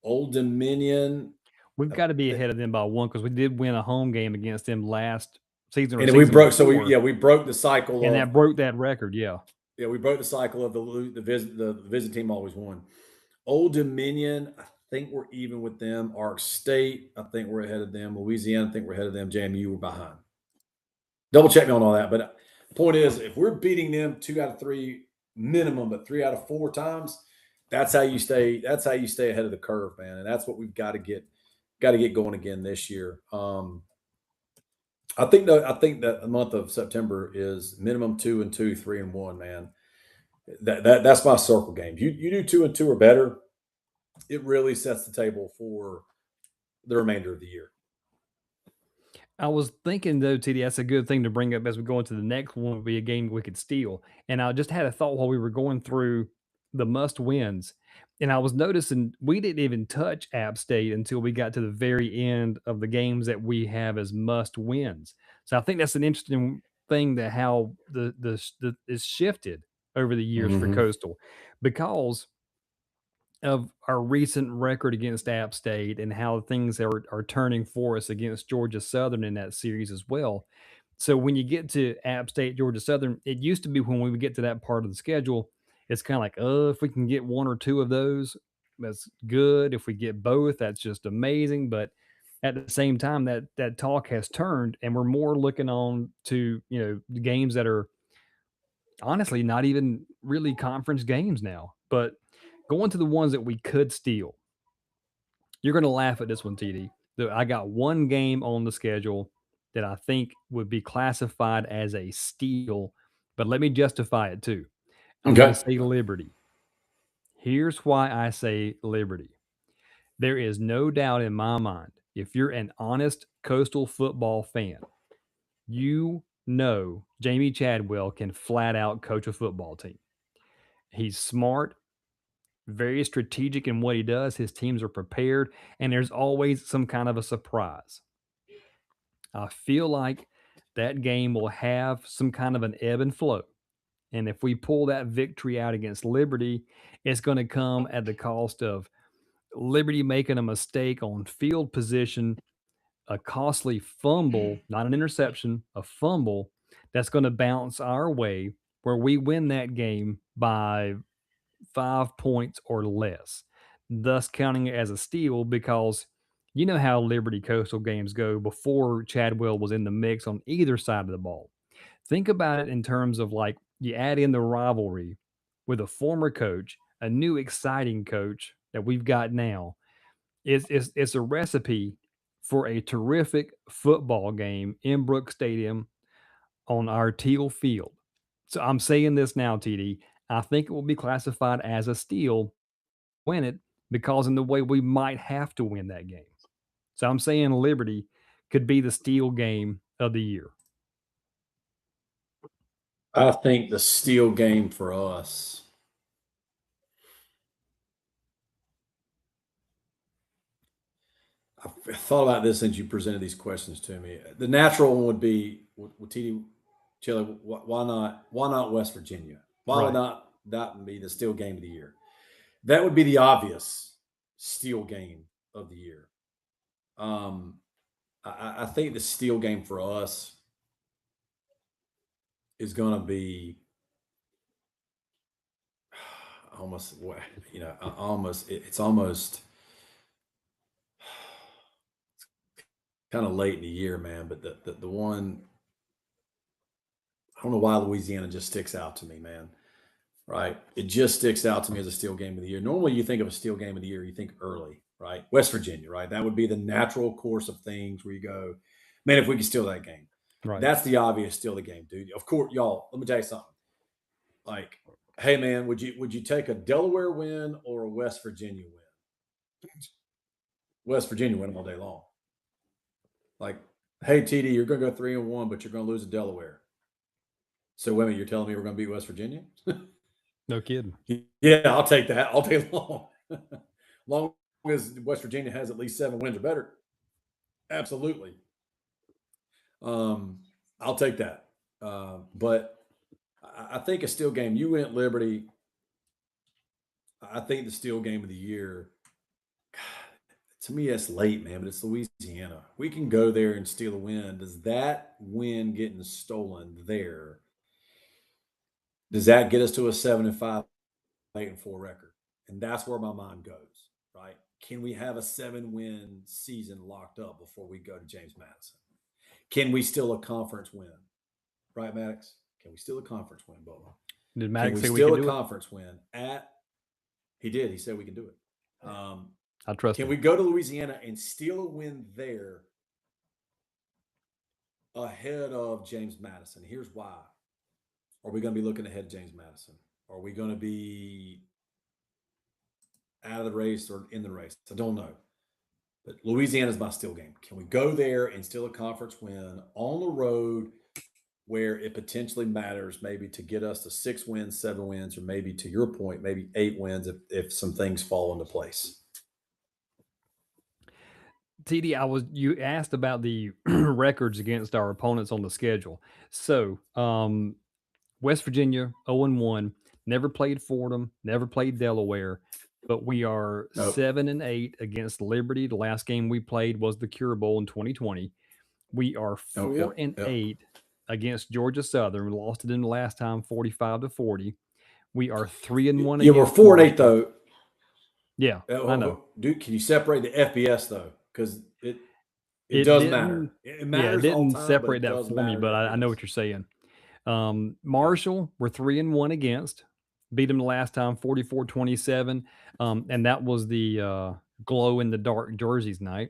Old Dominion, We've got to be ahead of them by 1 because we did win a home game against them last season or and we season broke. before, We broke the cycle and of that broke that record. Yeah. we broke the cycle of the visit team always won. Old Dominion, I think we're even with them. Ark State, I think we're ahead of them. Louisiana, I think we're ahead of them. JMU, we're behind. Double check me on all that, but the point is, if we're beating them 2 out of 3 minimum, but 3 out of 4 times, that's how you stay. That's how you stay ahead of the curve, man. And that's what we've got to get going again this year. I think that the month of September is minimum 2 and 2, 3 and 1, man. That's my circle game. You do 2 and 2 or better, it really sets the table for the remainder of the year. I was thinking though, TD, that's a good thing to bring up as we go into the next one. Would be a game we could steal. And I just had a thought while we were going through the must wins, and I was noticing we didn't even touch App State until we got to the very end of the games that we have as must wins. So I think that's an interesting thing that how the is shifted over the years for Mm-hmm. Coastal because of our recent record against App State and how things are turning for us against Georgia Southern in that series as well. So when you get to App State, Georgia Southern, it used to be when we would get to that part of the schedule, it's kind of like, oh, if we can get 1 or 2 of those, that's good. If we get both, that's just amazing. But at the same time, that talk has turned, and we're more looking on to the games that are honestly not even really conference games now. But going to the ones that we could steal, you're going to laugh at this one, TD. I got one game on the schedule that I think would be classified as a steal, but let me justify it too. I'm going to Okay. say Liberty. Here's why I say Liberty. There is no doubt in my mind, if you're an honest Coastal football fan, you know Jamie Chadwell can flat out coach a football team. He's smart, very strategic in what he does. His teams are prepared, and there's always some kind of a surprise. I feel like that game will have some kind of an ebb and flow. And if we pull that victory out against Liberty, it's going to come at the cost of Liberty making a mistake on field position, a costly fumble, not an interception, a fumble that's going to bounce our way where we win that game by 5 points or less, thus counting it as a steal because you know how Liberty Coastal games go before Chadwell was in the mix on either side of the ball. Think about it in terms of like you add in the rivalry with a former coach, a new exciting coach that we've got now. It's a recipe for a terrific football game in Brooks Stadium on our teal field. So I'm saying this now, TD. I think it will be classified as a steal, win it, because in the way we might have to win that game. So I'm saying Liberty could be the steal game of the year. I think the steal game for us. I've thought about this since you presented these questions to me. The natural one would be with TD Chile. Why not? Why not West Virginia? Why would Right. not that be the steal game of the year? That would be the obvious steal game of the year. I think the steal game for us is going to be almost, it's almost kind of late in the year, man. But the one, I don't know why Louisiana just sticks out to me, man. Right? It just sticks out to me as a steal game of the year. Normally, you think of a steal game of the year, you think early, right? West Virginia, right? That would be the natural course of things where you go, man, if we could steal that game. Right. That's the obvious steal the game, dude. Of course, y'all, let me tell you something. Like, hey man, would you take a Delaware win or a West Virginia win? West Virginia win all day long. Like, hey TD, you're gonna go 3-1, but you're gonna lose to Delaware. So wait a minute, you're telling me we're gonna beat West Virginia? No kidding. Yeah, I'll take that all day long. Long West Virginia has at least 7 wins or better. Absolutely. I'll take that. But I think a steel game. You went Liberty. I think the steel game of the year. To me, it's late, man, but it's Louisiana. We can go there and steal a win. Does that win getting stolen there? Does that get us to a 7-5, 8-4 record? And that's where my mind goes, right? Can we have a 7-win season locked up before we go to James Madison? Can we steal a conference win? Right, Maddox? Can we steal a conference win, Bubba? Did Maddox say we can steal do a it? conference win at? He did. He said we can do it. I trust Can him. we go to Louisiana and steal a win there ahead of James Madison? Here's why. Are we going to be looking ahead of James Madison? Are we going to be out of the race or in the race? I don't know. But Louisiana's my steal game. Can we go there and steal a conference win on the road where it potentially matters, maybe to get us to 6 wins, 7 wins, or maybe to your point, maybe 8 wins if some things fall into place? TD, you asked about the records against our opponents on the schedule. So, West Virginia 0-1, never played Fordham, never played Delaware, but we are 7-8 against Liberty. The last game we played was the Cure Bowl in 2020. We are 4-8 against Georgia Southern. We lost it in the last time, 45-40. We are 3-1. Yeah, we're 4-8 though. Yeah, I know. Dude, can you separate the FBS though? Because it does matter. It matters. Yeah, it didn't separate that for me, but I know what you're saying. Marshall, we're 3-1 against. Beat them the last time, 44-27. And that was the glow in the dark jerseys night.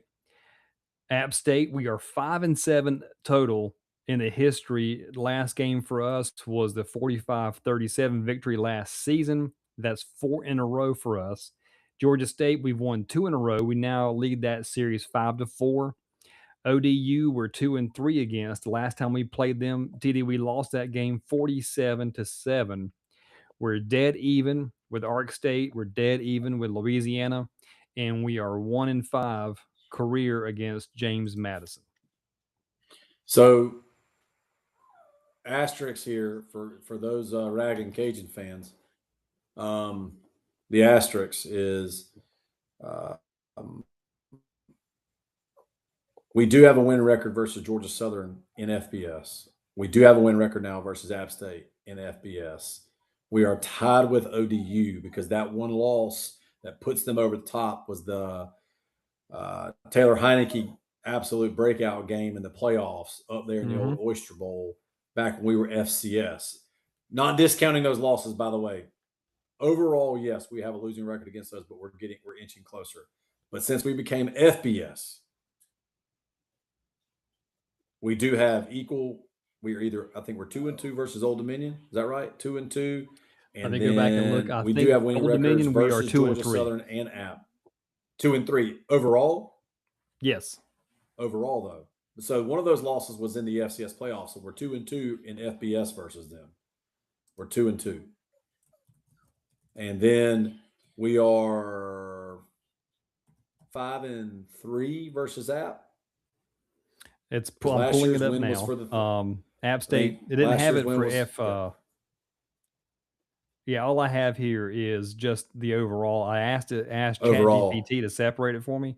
App State, we are 5-7 total in the history. Last game for us was the 45-37 victory last season. That's 4 in a row for us. Georgia State, we've won 2 in a row. We now lead that series 5-4. ODU, we're 2-3 against. The last time we played them, TD, we lost that game 47-7. We're dead even with Ark State. We're dead even with Louisiana, and we are 1-5 career against James Madison. So, asterisks here for those Ragin' Cajun fans. The asterisk is we do have a win record versus Georgia Southern in FBS. We do have a win record now versus App State in FBS. We are tied with ODU because that one loss that puts them over the top was the Taylor Heineke absolute breakout game in the playoffs up there in the old Oyster Bowl back when we were FCS. Not discounting those losses, by the way. Overall, yes, we have a losing record against those, but we're inching closer. But since we became FBS, we do have equal. I think we're 2-2 versus Old Dominion. Is that right? 2-2. And I think go back and look. We do have winning Old records Dominion, versus we are 2-3. Georgia Southern and App. 2-3 overall. Yes. Overall, though. So one of those losses was in the FCS playoffs. So we're 2-2 in FBS versus them. We're 2-2. And then we are 5-3 versus App. I'm pulling it up now. App State, it didn't have it for F. Yeah, all I have here is just the overall. I asked ChatGPT to separate it for me,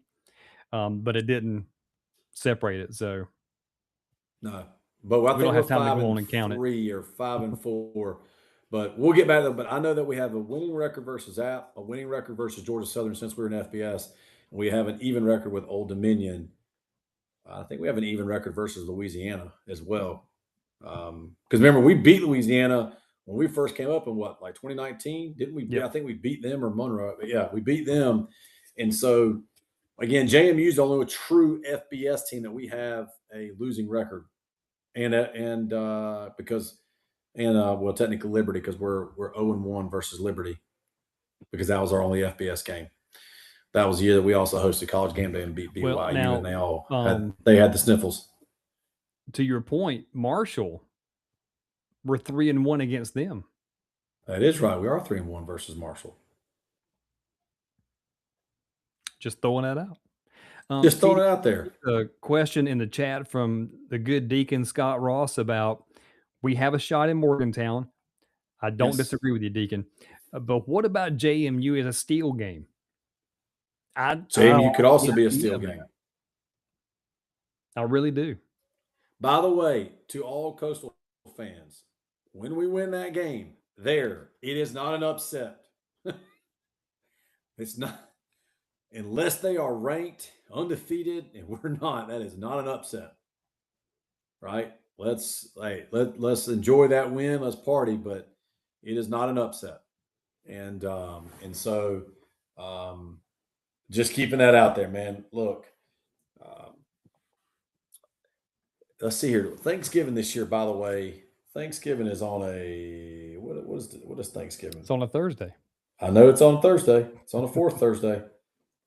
but it didn't separate it. So no, but I think we don't have time to go on and count it. 3 or 5-4. But we'll get back to that. But I know that we have a winning record versus App, a winning record versus Georgia Southern since we were in FBS. And we have an even record with Old Dominion. I think we have an even record versus Louisiana as well. Because remember, we beat Louisiana when we first came up in 2019? Didn't we? Yeah, I think we beat them or Monroe. But yeah, we beat them. And so, again, JMU is the only true FBS team that we have a losing record. And technically Liberty, because we're 0-1 versus Liberty, because that was our only FBS game. That was the year that we also hosted College Game Day and beat BYU, and they all had the sniffles. To your point, Marshall, we're 3-1 against them. That is right. We are 3-1 versus Marshall. Just throwing that out. Just throwing TD, it out there. a question in the chat from the good Deacon Scott Ross about we have a shot in Morgantown. I don't Yes. disagree with you, Deacon. But what about JMU as a steal game? JMU could also be a steal game. I really do. By the way, to all Coastal fans, when we win that game, it is not an upset. It's not, unless they are ranked undefeated, and we're not. That is not an upset, right? Let's enjoy that win. Let's party, but it is not an upset, and so just keeping that out there, man. Look, let's see here. Thanksgiving this year, by the way. Thanksgiving is on a what is Thanksgiving? It's on a Thursday. I know it's on Thursday. It's on the fourth Thursday,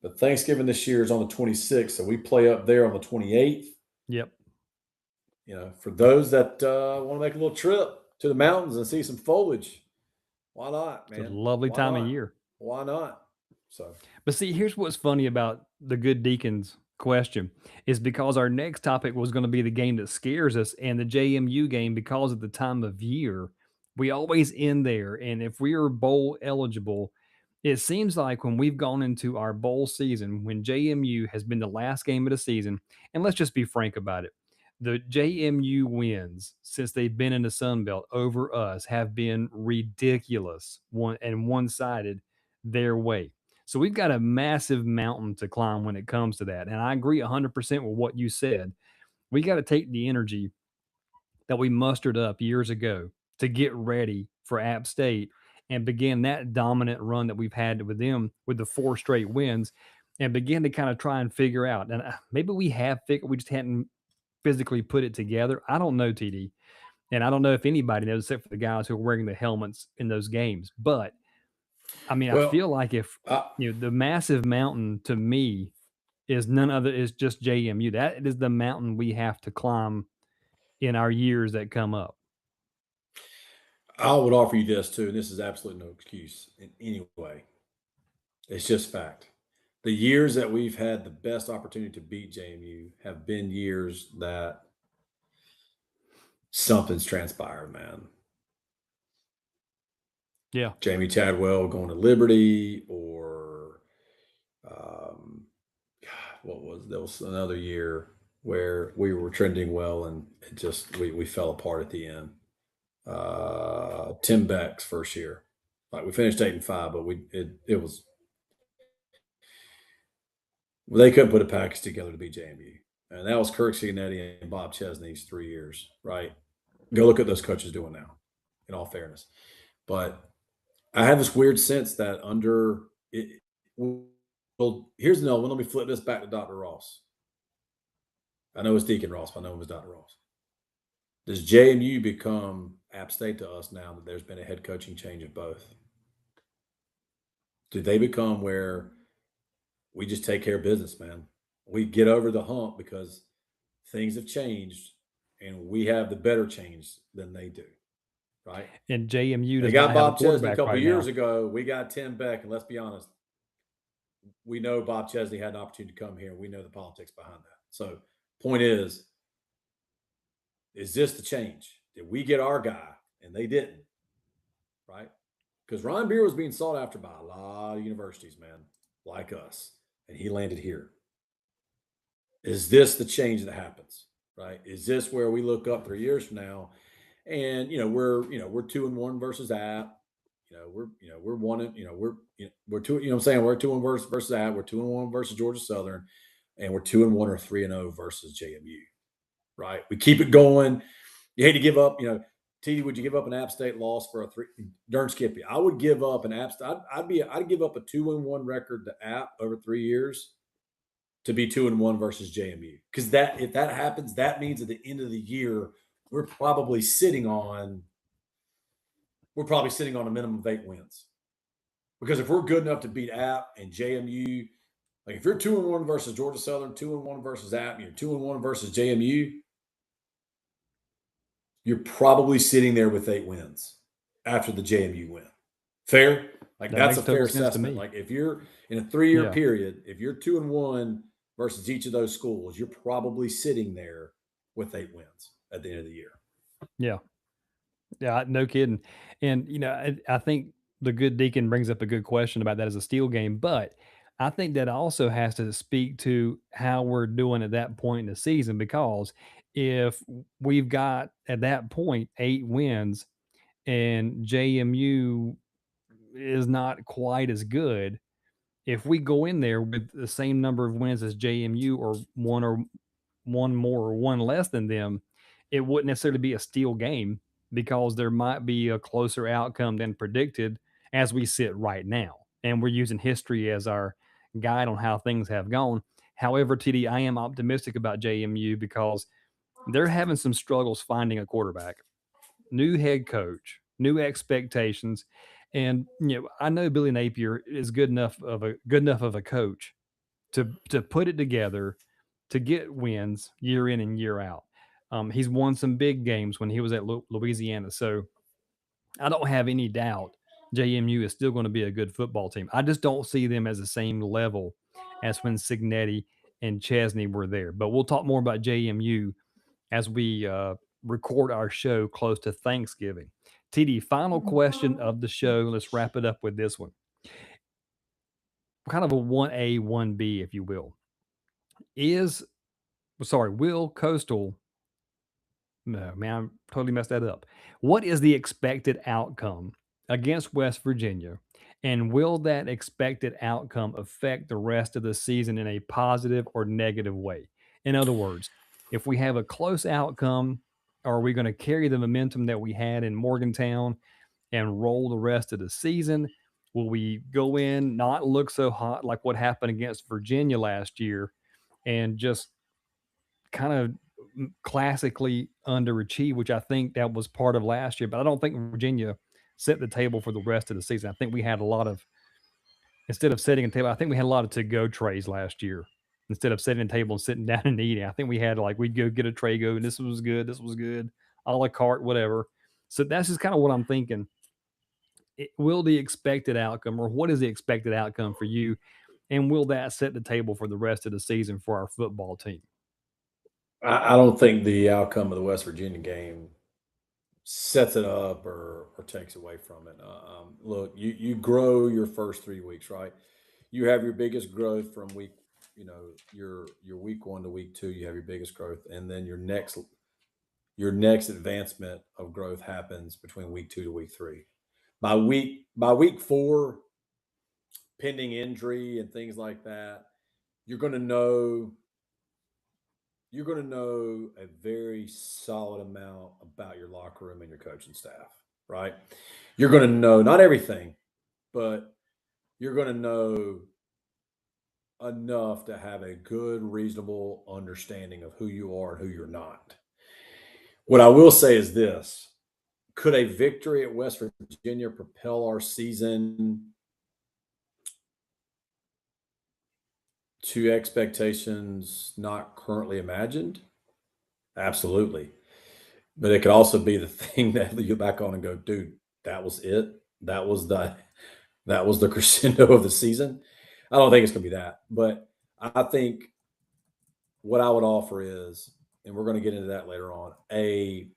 but Thanksgiving this year is on the 26th. So we play up there on the 28th. Yep. You know, for those that want to make a little trip to the mountains and see some foliage, why not, man? It's a lovely time of year. Why not? So, but see, here's what's funny about the good Deacon's question is because our next topic was going to be the game that scares us, and the JMU game, because of the time of year, we always end there. And if we are bowl eligible, it seems like when we've gone into our bowl season, when JMU has been the last game of the season, and let's just be frank about it, the JMU wins since they've been in the Sun Belt over us have been ridiculous, one-sided their way. So we've got a massive mountain to climb when it comes to that. And I agree 100% with what you said. We got to take the energy that we mustered up years ago to get ready for App State and begin that dominant run that we've had with them with the 4 straight wins and begin to kind of try and figure out. And maybe we have figured, we just hadn't physically put it together. I don't know, TD. And I don't know if anybody knows except for the guys who are wearing the helmets in those games. But I mean, I feel like if the massive mountain to me is none other is just JMU. That is the mountain we have to climb in our years that come up. I would offer you this too, and this is absolutely no excuse in any way. It's just fact. The years that we've had the best opportunity to beat JMU have been years that something's transpired, man. Yeah. Jamie Chadwell going to Liberty, or there was another year where we were trending well and it just we fell apart at the end. Tim Beck's first year, like we finished 8-5, but they couldn't put a package together to beat JMU, and that was Kirk Cianetti and Bob Chesney's 3 years. Right? Go look at those coaches doing now. In all fairness, but I have this weird sense that under it. Well, here's another one. Let me flip this back to Dr. Ross. I know it's Deacon Ross, but I know him as Dr. Ross. Does JMU become App State to us now that there's been a head coaching change of both? Do they become where we just take care of business, man? We get over the hump because things have changed and we have the better change than they do, right? And JMU, they got Bob Chesney a couple years ago. We got Tim Beck, and let's be honest, we know Bob Chesney had an opportunity to come here. We know the politics behind that. So, point is this the change? Did we get our guy and they didn't? Right? Because Ryan Beer was being sought after by a lot of universities, man, like us, and he landed here. Is this the change that happens? Right? Is this where we look up 3 years from now, and we're 2-1 versus App? We're 1 we're 2. I'm saying we're 2-1 versus App. We're 2-1 versus Georgia Southern, and we're 2-1 or 3-0 versus JMU. Right? We keep it going. You hate to give up. TD, would you give up an App State loss for a 3? Darn Skippy, I would give up an App State. I'd give up a 2-1 record to App over 3 years to be 2-1 versus JMU. Because if that happens, that means at the end of the year we're probably sitting on a minimum of 8 wins. Because if we're good enough to beat App and JMU, like if you're 2-1 versus Georgia Southern, 2-1 versus App, you're 2-1 versus JMU, you're probably sitting there with 8 wins after the JMU win. Fair? Like That that's makes a fair total sense to assessment. me. Like if you're in a 3-year Yeah. period, if you're 2-1 versus each of those schools, you're probably sitting there with 8 wins at the end of the year. Yeah. Yeah, no kidding. And I think the good deacon brings up a good question about that as a steel game, but I think that also has to speak to how we're doing at that point in the season because if we've got at that point 8 wins and JMU is not quite as good, if we go in there with the same number of wins as JMU or one more or one less than them, it wouldn't necessarily be a steal game because there might be a closer outcome than predicted as we sit right now. And we're using history as our guide on how things have gone. However, TD, I am optimistic about JMU because they're having some struggles finding a quarterback. New head coach, new expectations. And I know Billy Napier is good enough of a coach to put it together to get wins year in and year out. He's won some big games when he was at Louisiana, so I don't have any doubt JMU is still going to be a good football team. I just don't see them as the same level as when Signetti and Chesney were there. But we'll talk more about JMU as we record our show close to Thanksgiving. TD, final question of the show. Let's wrap it up with this one. Kind of a 1A, 1B, if you will. Will Coastal, no, man, I totally messed that up. What is the expected outcome against West Virginia? And will that expected outcome affect the rest of the season in a positive or negative way? In other words, if we have a close outcome, are we going to carry the momentum that we had in Morgantown and roll the rest of the season? Will we go in, not look so hot like what happened against Virginia last year, and just kind of classically underachieve, which I think that was part of last year. But I don't think Virginia set the table for the rest of the season. I think we had a lot of, instead of setting a table, I think we had a lot of to-go trays last year. Instead of setting a table and sitting down and eating, I think we had we'd go get a tray, go, and this was good, a la carte, whatever. So that's just kind of what I'm thinking. Will the expected outcome, or what is the expected outcome for you? And will that set the table for the rest of the season for our football team? I don't think the outcome of the West Virginia game sets it up or takes away from it. Look, you grow your first 3 weeks, right? You have your biggest growth from week, your week 1 to week 2. You have your biggest growth, and then your next advancement of growth happens between week 2 to week 3. By week 4, pending injury and things like that, you're going to know a very solid amount about your locker room and your coaching staff, right? You're going to know not everything, but you're going to know enough to have a good, reasonable understanding of who you are and who you're not. What I will say is this: could a victory at West Virginia propel our season to expectations not currently imagined? Absolutely. But it could also be the thing that you back on and go, dude, that was it. That was the crescendo of the season. I don't think it's gonna be that. But I think what I would offer is, and we're going to get into that later on, a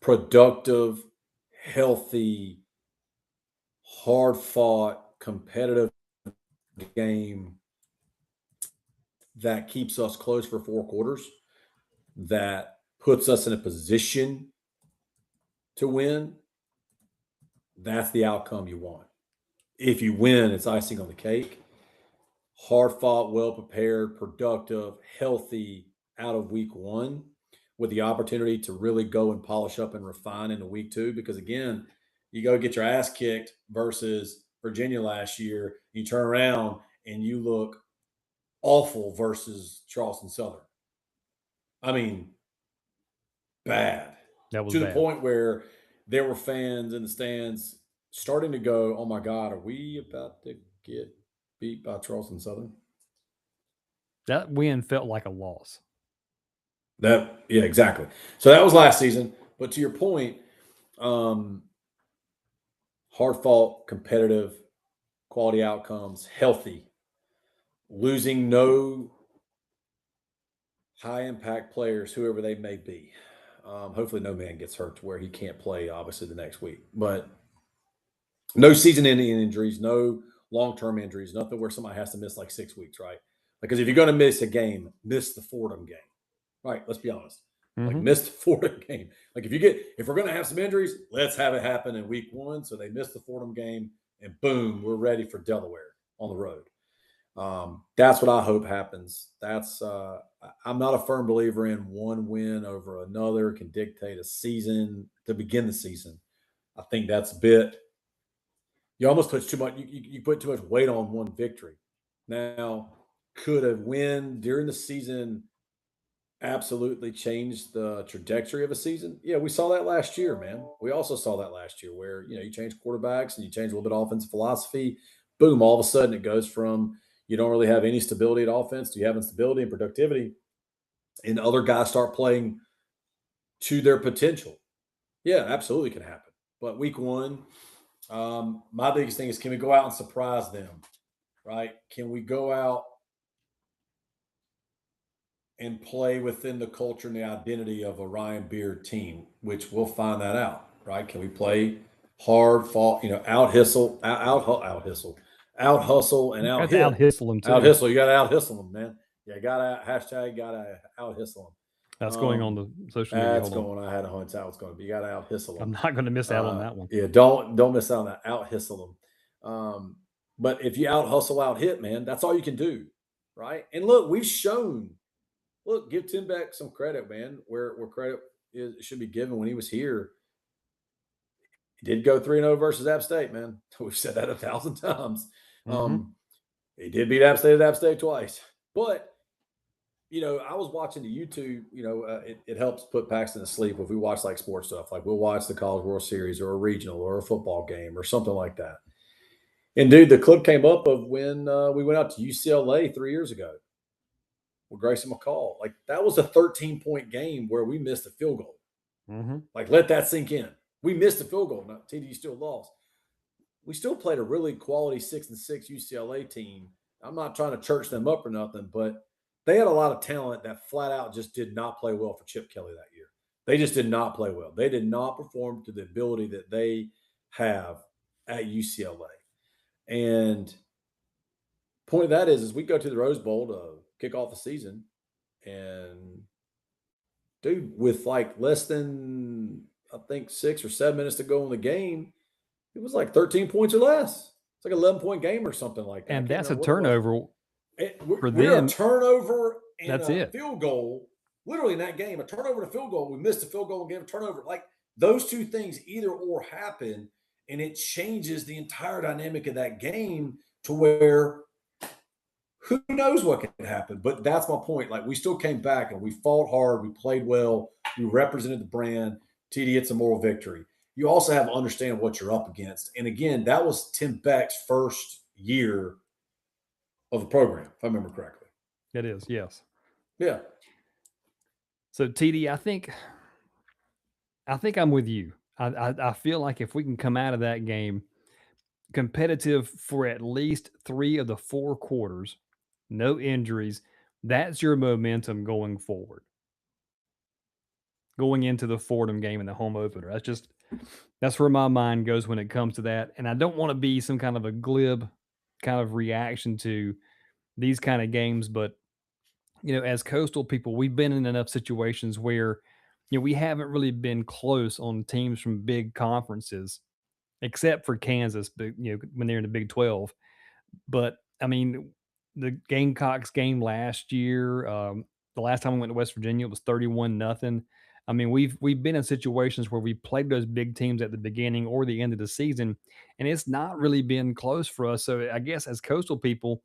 productive, healthy, hard fought, competitive game that keeps us close for 4 quarters, that puts us in a position to win. That's the outcome you want. If you win, it's icing on the cake. Hard fought, well prepared, productive, healthy out of week 1 with the opportunity to really go and polish up and refine into week 2. Because again, you go get your ass kicked versus Virginia last year. You turn around and you look awful versus Charleston Southern. I mean, bad. That was To the bad. point where there were fans in the stands starting to go, oh my God, are we about to get beat by Charleston Southern? That win felt like a loss. Yeah, exactly. So that was last season. But to your point, hard fought, competitive, quality outcomes, healthy, losing no high impact players, whoever they may be. Hopefully, no man gets hurt to where he can't play, obviously, the next week. But no season ending injuries, no long term injuries, nothing where somebody has to miss like 6 weeks, right? Because if you're going to miss a game, miss the Fordham game, right? Let's be honest. Like, miss the Fordham game. Like, if we're going to have some injuries, let's have it happen in week 1. So they missed the Fordham game, and boom, we're ready for Delaware on the road. That's what I hope happens. I'm not a firm believer in one win over another can dictate a season to begin the season. I think that's a bit. You almost put too much. You put too much weight on one victory. Now, could a win during the season absolutely change the trajectory of a season? Yeah, we saw that last year, man. We also saw that last year where you change quarterbacks and you change a little bit of offensive philosophy. Boom! All of a sudden, it goes from you don't really have any stability at offense to you have instability and productivity, and other guys start playing to their potential. Yeah, absolutely can happen. But week 1, my biggest thing is, can we go out and surprise them? Right? Can we go out and play within the culture and the identity of a Ryan Beard team, which we'll find that out, right? Can we play hard, out hustle, and out hit. Out hustle them too. Out hustle, you got to out hustle them, man. Yeah, got to out hustle them. That's going on the social media. That's going. I had a hunch that was going to be. You got to out hustle them. I'm not going to miss out on that one. Yeah, don't miss out on that. Out hustle them. But if you out hustle, out hit, man, that's all you can do, right? And look, we've shown. Look, give Tim Beck some credit, man. Where credit should be given when he was here. He did go 3-0 versus App State, man. We've said that 1,000 times. He did beat App State twice. But, I was watching the YouTube. It helps put Paxton to sleep if we watch like sports stuff. Like we'll watch the College World Series or a regional or a football game or something like that. And, dude, the clip came up of when we went out to UCLA 3 years ago with Grayson McCall. Like, that was a 13-point game where we missed a field goal. Like, let that sink in. We missed a field goal. Now, TDU still lost. We still played a really quality 6-6 UCLA team. I'm not trying to church them up or nothing, but they had a lot of talent that flat out just did not play well for Chip Kelly that year. They just did not play well. They did not perform to the ability that they have at UCLA. And point of that is we go to the Rose Bowl to kick off the season, and dude, with like less than I think 6 or 7 minutes to go in the game, it was like 13 points or less. It's like 11-point game or something like that. And that's a turnover for them. A turnover and that's a field goal. Literally in that game, a turnover and a field goal. We missed a field goal and gave a turnover. Like those two things either or happen, and it changes the entire dynamic of that game to where who knows what can happen. But that's my point. Like, we still came back and we fought hard. We played well. We represented the brand. TD, it's a moral victory. You also have to understand what you're up against. And again, that was Tim Beck's first year of the program, if I remember correctly. It is, yes. Yeah. So TD, I think I'm with you. I feel like if we can come out of that game competitive for at least 3 of the 4 quarters, no injuries, that's your momentum going forward. Going into the Fordham game in the home opener. That's where my mind goes when it comes to that. And I don't want to be some kind of a glib kind of reaction to these kind of games, but as Coastal people, we've been in enough situations where we haven't really been close on teams from big conferences, except for Kansas, but when they're in the Big 12. But I mean, the Gamecocks game last year, the last time we went to West Virginia, it was 31-0. I mean, we've been in situations where we played those big teams at the beginning or the end of the season, and it's not really been close for us. So I guess as Coastal people,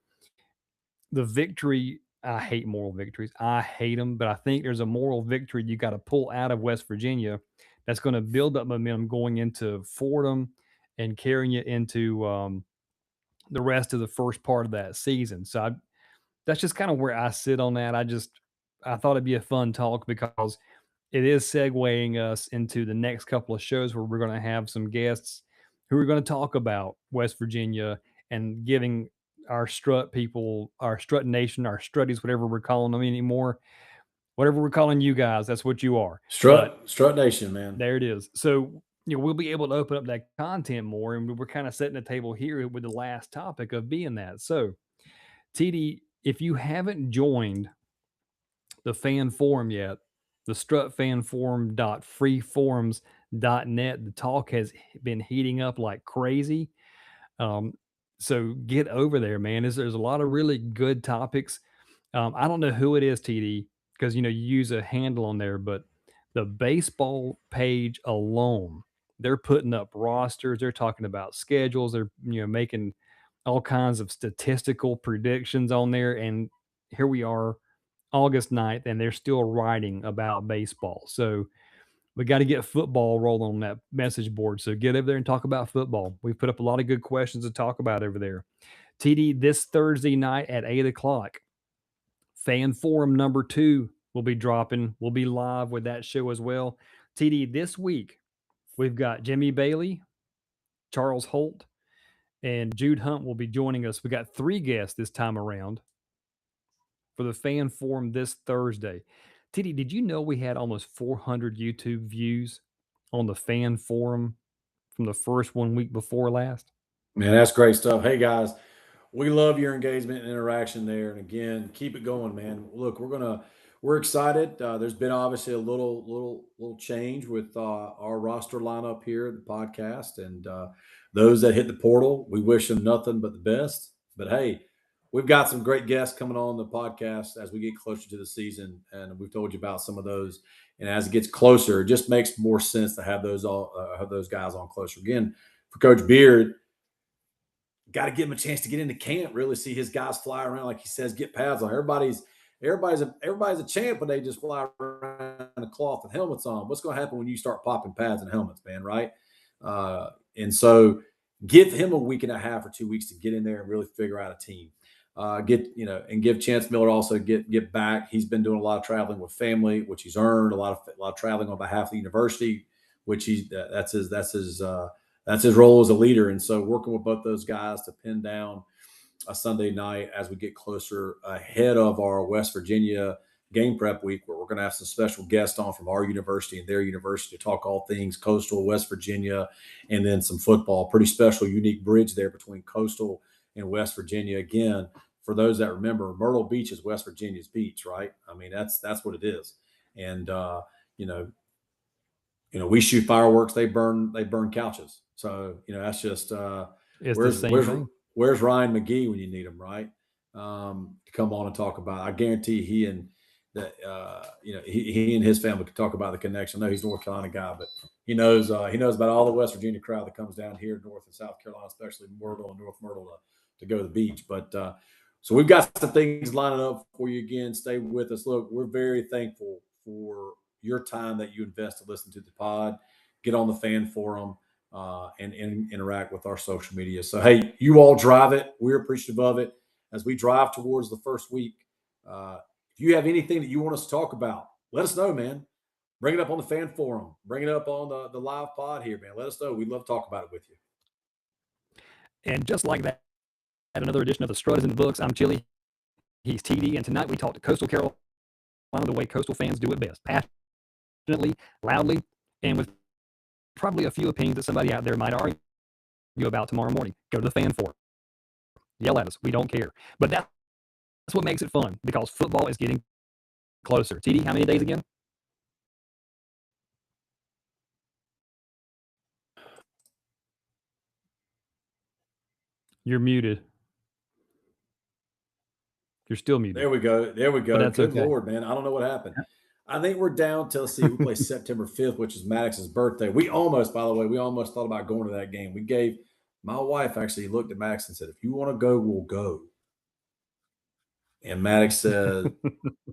the victory, I hate moral victories. I hate them, but I think there's a moral victory you got to pull out of West Virginia that's going to build up momentum going into Fordham and carrying it into the rest of the first part of that season. So that's just kind of where I sit on that. I thought it'd be a fun talk because it is segueing us into the next couple of shows where we're going to have some guests who are going to talk about West Virginia and giving our strut people, our strut nation, our strutties, whatever we're calling them anymore, whatever we're calling you guys, that's what you are. But Strut Nation, man. there it is. So, we'll be able to open up that content more, and we're kind of setting the table here with the last topic of being that. So, TD, if you haven't joined the fan forum yet, the strutfanforum.freeforums.net, the talk has been heating up like crazy. So get over there, man. There's a lot of really good topics. I don't know who it is, TD, because you use a handle on there, but the baseball page alone, they're putting up rosters, they're talking about schedules, they're making all kinds of statistical predictions on there. And here we are, August 9th, and they're still writing about baseball. So we got to get football rolling on that message board. So get over there and talk about football. We've put up a lot of good questions to talk about over there. TD, this Thursday night at 8 o'clock, Fan Forum number 2 will be dropping. We'll be live with that show as well. TD, this week, we've got Jimmy Bailey, Charles Holt, and Jude Hunt will be joining us. We got 3 guests this time around for the Fan Forum this Thursday. TD, did you know we had almost 400 YouTube views on the Fan Forum from the first 1 week before last? Man, that's great stuff. Hey, guys, we love your engagement and interaction there. And again, keep it going, man. Look, we're excited. There's been obviously a little change with our roster lineup here at the podcast, and those that hit the portal, we wish them nothing but the best. But hey, we've got some great guests coming on the podcast as we get closer to the season, and we've told you about some of those. And as it gets closer, it just makes more sense to have those guys on closer. Again, for Coach Beard, got to give him a chance to get into camp, really see his guys fly around, like he says, get pads on. Everybody's a champ when they just fly around a cloth and helmets on. What's going to happen when you start popping pads and helmets, man, right? And so give him a week and a half or 2 weeks to get in there and really figure out a team. And give Chance Miller also get back. He's been doing a lot of traveling with family, which he's earned, a lot of traveling on behalf of the university, which that's his role as a leader. And so working with both those guys to pin down a Sunday night as we get closer ahead of our West Virginia game prep week, where we're going to have some special guests on from our university and their university to talk all things Coastal, West Virginia, and then some football. Pretty special, unique bridge there between Coastal and West Virginia. Again, for those that remember, Myrtle Beach is West Virginia's beach, right? I mean, that's what it is. And we shoot fireworks, they burn couches. So that's just where's Ryan McGee when you need him, right? To come on and talk about it. I guarantee he and his family could talk about the connection. I know he's a North Carolina guy, but he knows about all the West Virginia crowd that comes down here, North and South Carolina, especially Myrtle and North Myrtle, to go to the beach. But so we've got some things lining up for you. Again, stay with us. Look, we're very thankful for your time that you invest to listen to the pod, get on the Fan Forum, and interact with our social media. So, hey, you all drive it. We're appreciative of it as we drive towards the first week. If you have anything that you want us to talk about, let us know, man. Bring it up on the Fan Forum. Bring it up on the live pod here, man. Let us know. We'd love to talk about it with you. And just like that, another edition of the Strut is in the books. I'm Chili. He's TD. And tonight we talked to Coastal Carolina the way Coastal fans do it best. Passionately, loudly, and with probably a few opinions that somebody out there might argue about tomorrow morning. Go to the Fan Forum. Yell at us. We don't care. But that's what makes it fun, because football is getting closer. TD, how many days again? You're muted. You're still muted. There we go. Good okay. Lord, man. I don't know what happened. I think we're down till, we play September 5th, which is Maddox's birthday. We almost thought about going to that game. My wife actually looked at Maddox and said, if you want to go, we'll go. And Maddox said,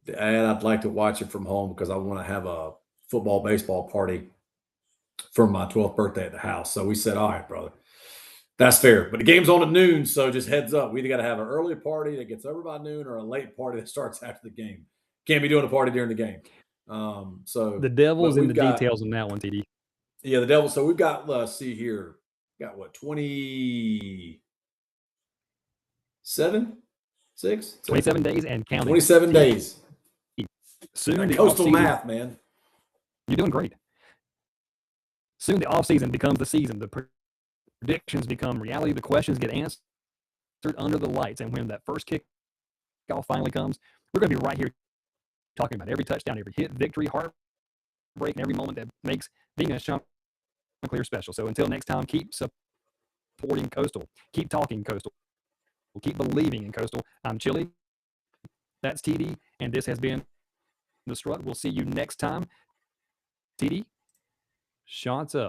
Dad, I'd like to watch it from home because I want to have a football, baseball party for my 12th birthday at the house. So we said, all right, brother. That's fair. But the game's on at noon, so just heads up. We either got to have an early party that gets over by noon or a late party that starts after the game. Can't be doing a party during the game. So the devil's in the details on that one, TD. Yeah, the devil. So we've got, let's see here. Got what, 20 27 days and counting. 27 days. Soon the Coastal offseason, math, man. you're doing great. Soon the offseason becomes the season. The predictions become reality. The questions get answered under the lights. And when that first kickoff finally comes, we're going to be right here talking about every touchdown, every hit, victory, heartbreak, and every moment that makes being a Chanticleer special. So until next time, keep supporting Coastal. Keep talking Coastal. Keep believing in Coastal. I'm Chili. That's TD. And this has been The Strut. We'll see you next time. TD, shots up.